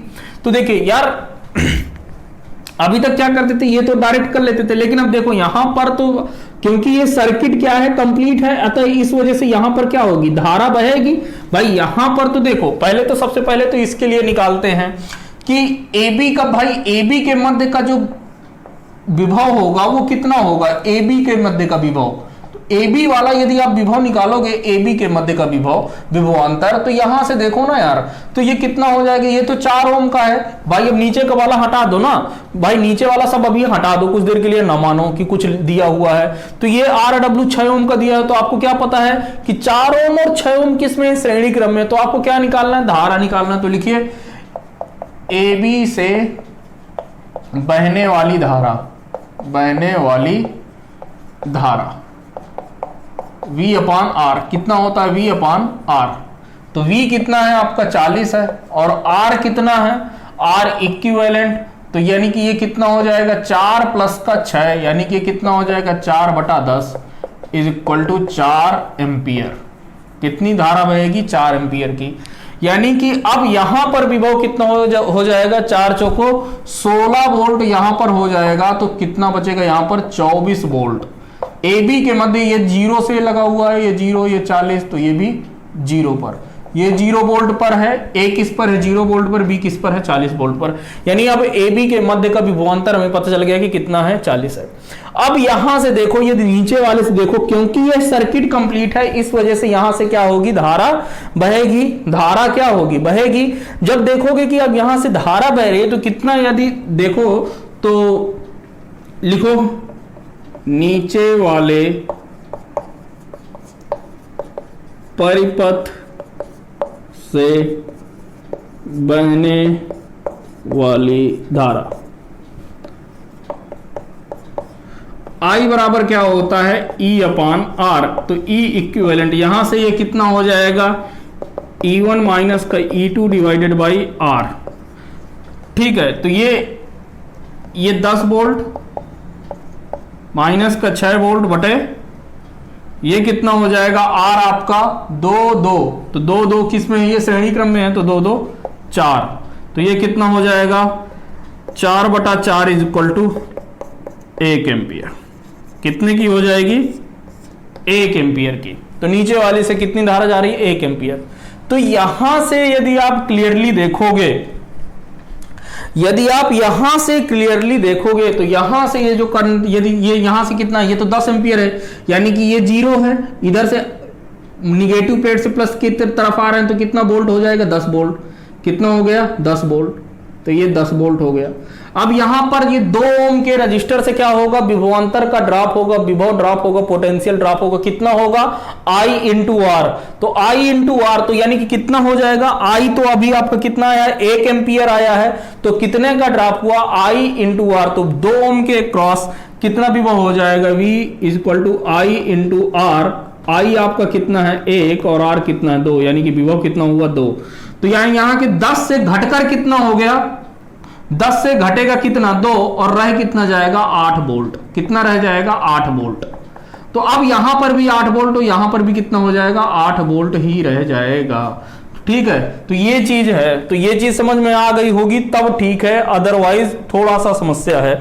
तो देखिए यार अभी तक क्या करते थे, ये तो डायरेक्ट कर लेते थे, लेकिन अब देखो यहां पर तो क्योंकि ये सर्किट क्या है, कंप्लीट है, अतः इस वजह से यहां पर क्या होगी, धारा बहेगी। भाई यहां पर तो देखो पहले तो सबसे पहले तो इसके लिए निकालते हैं कि AB का, भाई AB के मध्य का जो विभव होगा वो कितना होगा, AB के मध्य का विभव। AB वाला यदि आप विभव निकालोगे, AB के मध्य का विभवांतर, तो यहां से देखो ना यार, तो ये कितना हो जाएगा, ये तो 4 ओम का है। भाई अब नीचे का वाला हटा दो ना, भाई नीचे वाला सब अभी हटा दो, कुछ देर के लिए ना मानो कि कुछ दिया हुआ है। तो ये RW 6 ओम का दिया है, तो आपको क्या पता है कि 4 ओम और 6 ओम किसमें, श्रेणी क्रम में। तो आपको क्या निकालना है, धारा निकालना। तो लिखिए AB से बहने वाली धारा V/R कितना होता है, V/R। तो V कितना है आपका 40 है, और R कितना है, R इक्विवेलेंट। तो यानी कि ये कितना हो जाएगा, 4 + का 6, यानी कि कितना हो जाएगा 4/10 = 4 एम्पियर। कितनी धारा बहेगी, 4 एम्पियर की। यानी कि अब यहां पर विभव कितना हो जाएगा, 4 चौको 16 वोल्ट यहां पर हो जाएगा। तो कितना बचेगा यहां पर, 24 वोल्ट। AB के मध्य ये 0 से लगा हुआ है, ये 0, ये 40, तो ये भी 0 पर, ये 0 वोल्ट पर है। A किस पर है, 0 वोल्ट पर, B किस पर है, 40 वोल्ट पर। यानी अब AB के मध्य का विभवांतर हमें पता चल गया कि कितना है, 40 है। अब यहां से देखो, ये नीचे वाले से देखो, क्योंकि ये सर्किट कंप्लीट है, इस वजह से यहां से क्या होगी, धारा बहेगी। धारा क्या होगी, बहेगी। जब देखोगे कि अब यहां से धारा बह रही है, तो कितना, यदि देखो तो लिखो नीचे वाले परिपथ से बहने वाली धारा I बराबर क्या होता है, E/R। तो E इक्विवेलेंट, यहां से ये कितना हो जाएगा, E1 माइनस का E2 डिवाइडेड बाई R। ठीक है, तो ये 10 वोल्ट माइनस का 6 वोल्ट बटे ये कितना हो जाएगा, R आपका 2 तो 2 किस में है, ये श्रेणी क्रम में है, तो 2 4। तो ये कितना हो जाएगा, 4/4 = 1 एम्पियर। कितने की हो जाएगी, 1 एम्पियर की। तो नीचे वाले से कितनी धारा जा रही है, 1 एम्पियर। तो यहां से यदि आप क्लियरली देखोगे, यदि आप यहां से क्लियरली देखोगे, तो यहां से ये जो करंट, यदि ये यहां से कितना, ये तो 10 एम्पियर है, यानी कि ये 0 है, इधर से निगेटिव प्लेट से प्लस की तरफ आ रहे हैं, तो कितना वोल्ट हो जाएगा, 10 वोल्ट। कितना हो गया, 10 वोल्ट। तो ये 10 वोल्ट हो गया। अब यहां पर ये 2 ओम के रजिस्टर से क्या होगा, विभवांतर का ड्रॉप होगा, विभव ड्रॉप होगा, पोटेंशियल ड्रॉप होगा। कितना होगा, I × R। तो I × R, तो यानी कि कितना हो जाएगा, I तो अभी आपका कितना आया है, 1 एम्पियर आया है, तो कितने का ड्रॉप हुआ, I × R। तो 2 ओम के क्रॉस कितना विभव हो जाएगा, V = I × R। I आपका कितना है, 1, और R कितना है, 2, यानी कि विभव कितना हुआ, 2। तो यहाँ के 10 से घटकर कितना हो गया, 10 से घटेगा कितना, 2, और रह कितना जाएगा, 8 वोल्ट। कितना रह जाएगा, 8 वोल्ट। तो अब यहां पर भी 8 वोल्ट, तो यहां पर भी कितना हो जाएगा, 8 वोल्ट ही रह जाएगा। ठीक है, तो ये चीज है, तो ये चीज समझ में आ गई होगी तब ठीक है, अदरवाइज थोड़ा सा समस्या है।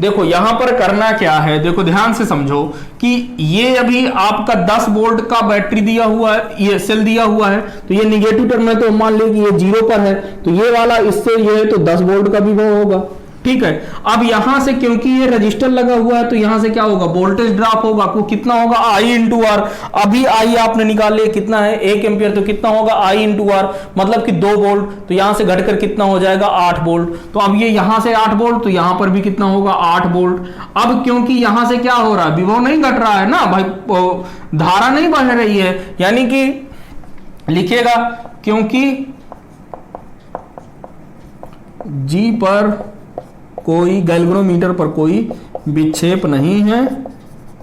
देखो यहां पर करना क्या है, देखो ध्यान से समझो कि ये अभी आपका 10 वोल्ट का बैटरी दिया हुआ है, ये सेल दिया हुआ है, तो ये निगेटिव टर्म है, तो मान ले कि ये 0 पर है, तो ये वाला इससे ये है, तो 10 वोल्ट का विभव होगा। ठीक है, अब यहां से क्योंकि ये रजिस्टर लगा हुआ है, तो यहां से क्या होगा, वोल्टेज ड्रॉप होगा। आपको कितना होगा, I × R। अभी I आपने निकाल लिया, कितना है, 1 एम्पियर। तो कितना होगा, I × R, मतलब कि 2 वोल्ट। तो यहां से घटकर कितना हो जाएगा, 8 वोल्ट। तो अब ये यहां से 8 वोल्ट, तो यहां पर भी कितना होगा, 8 वोल्ट। अब क्योंकि यहां से क्या हो रहा है, विभव नहीं घट रहा है ना भाई, धारा नहीं बह रही है, यानी कि लिखिएगा क्योंकि G पर कोई, गैल्वेनोमीटर पर कोई विक्षेप नहीं है,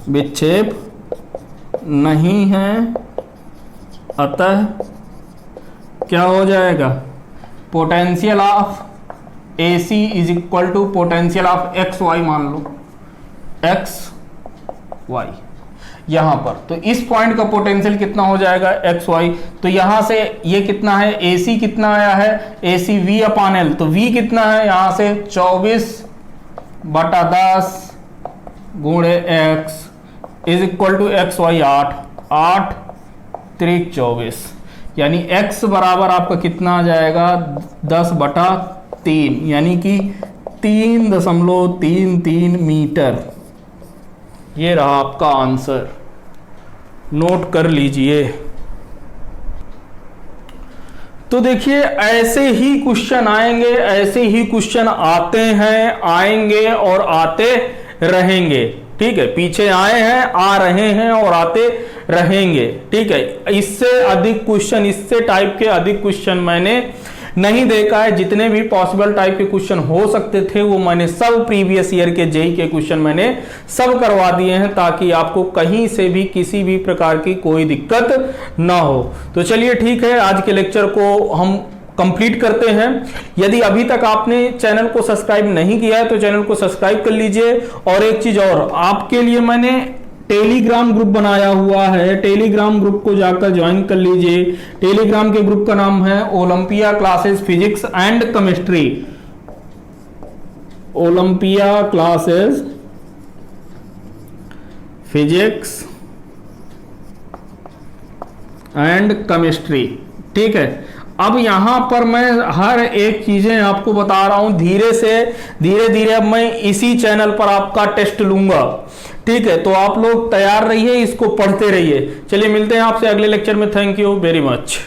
विक्षेप नहीं है, अतः क्या हो जाएगा, potential of AC is equal to potential of XY, मान लो XY यहां पर। तो इस पॉइंट का पोटेंशियल कितना हो जाएगा XY। तो यहां से ये कितना है, AC कितना आया है, AC V/L। तो V कितना है यहां से 24/10 गुणे X is equal to XY 8 3 24, यानी X बराबर आपका कितना आ जाएगा 10/3, यानी कि 3.33 मीटर। ये रहा आपका आंसर, नोट कर लीजिए। तो देखिए ऐसे ही क्वेश्चन आएंगे, ऐसे ही क्वेश्चन आते हैं, आएंगे और आते रहेंगे। ठीक है, पीछे आए हैं, आ रहे हैं और आते रहेंगे। ठीक है, इससे अधिक क्वेश्चन, इससे टाइप के अधिक क्वेश्चन मैंने नहीं देखा है। जितने भी पॉसिबल टाइप के क्वेश्चन हो सकते थे वो मैंने सब प्रीवियस ईयर के जेई के क्वेश्चन मैंने सब करवा दिए हैं, ताकि आपको कहीं से भी किसी भी प्रकार की कोई दिक्कत ना हो। तो चलिए ठीक है, आज के लेक्चर को हम कंप्लीट करते हैं। यदि अभी तक आपने चैनल को सब्सक्राइब नहीं किया है तो चैनल को सब्सक्राइब कर लीजिए। और एक चीज और, आपके लिए मैंने टेलीग्राम ग्रुप बनाया हुआ है, टेलीग्राम ग्रुप को जाकर ज्वाइन कर लीजिए। टेलीग्राम के ग्रुप का नाम है Olympia classes physics and chemistry, Olympia classes physics and chemistry. ठीक है, अब यहां पर मैं हर एक चीजें आपको बता रहा हूं, धीरे धीरे अब मैं इसी चैनल पर आपका टेस्ट लूंगा। ठीक है, तो आप लोग तैयार रहिए, इसको पढ़ते रहिए। चलिए मिलते हैं आपसे अगले लेक्चर में। Thank you very much.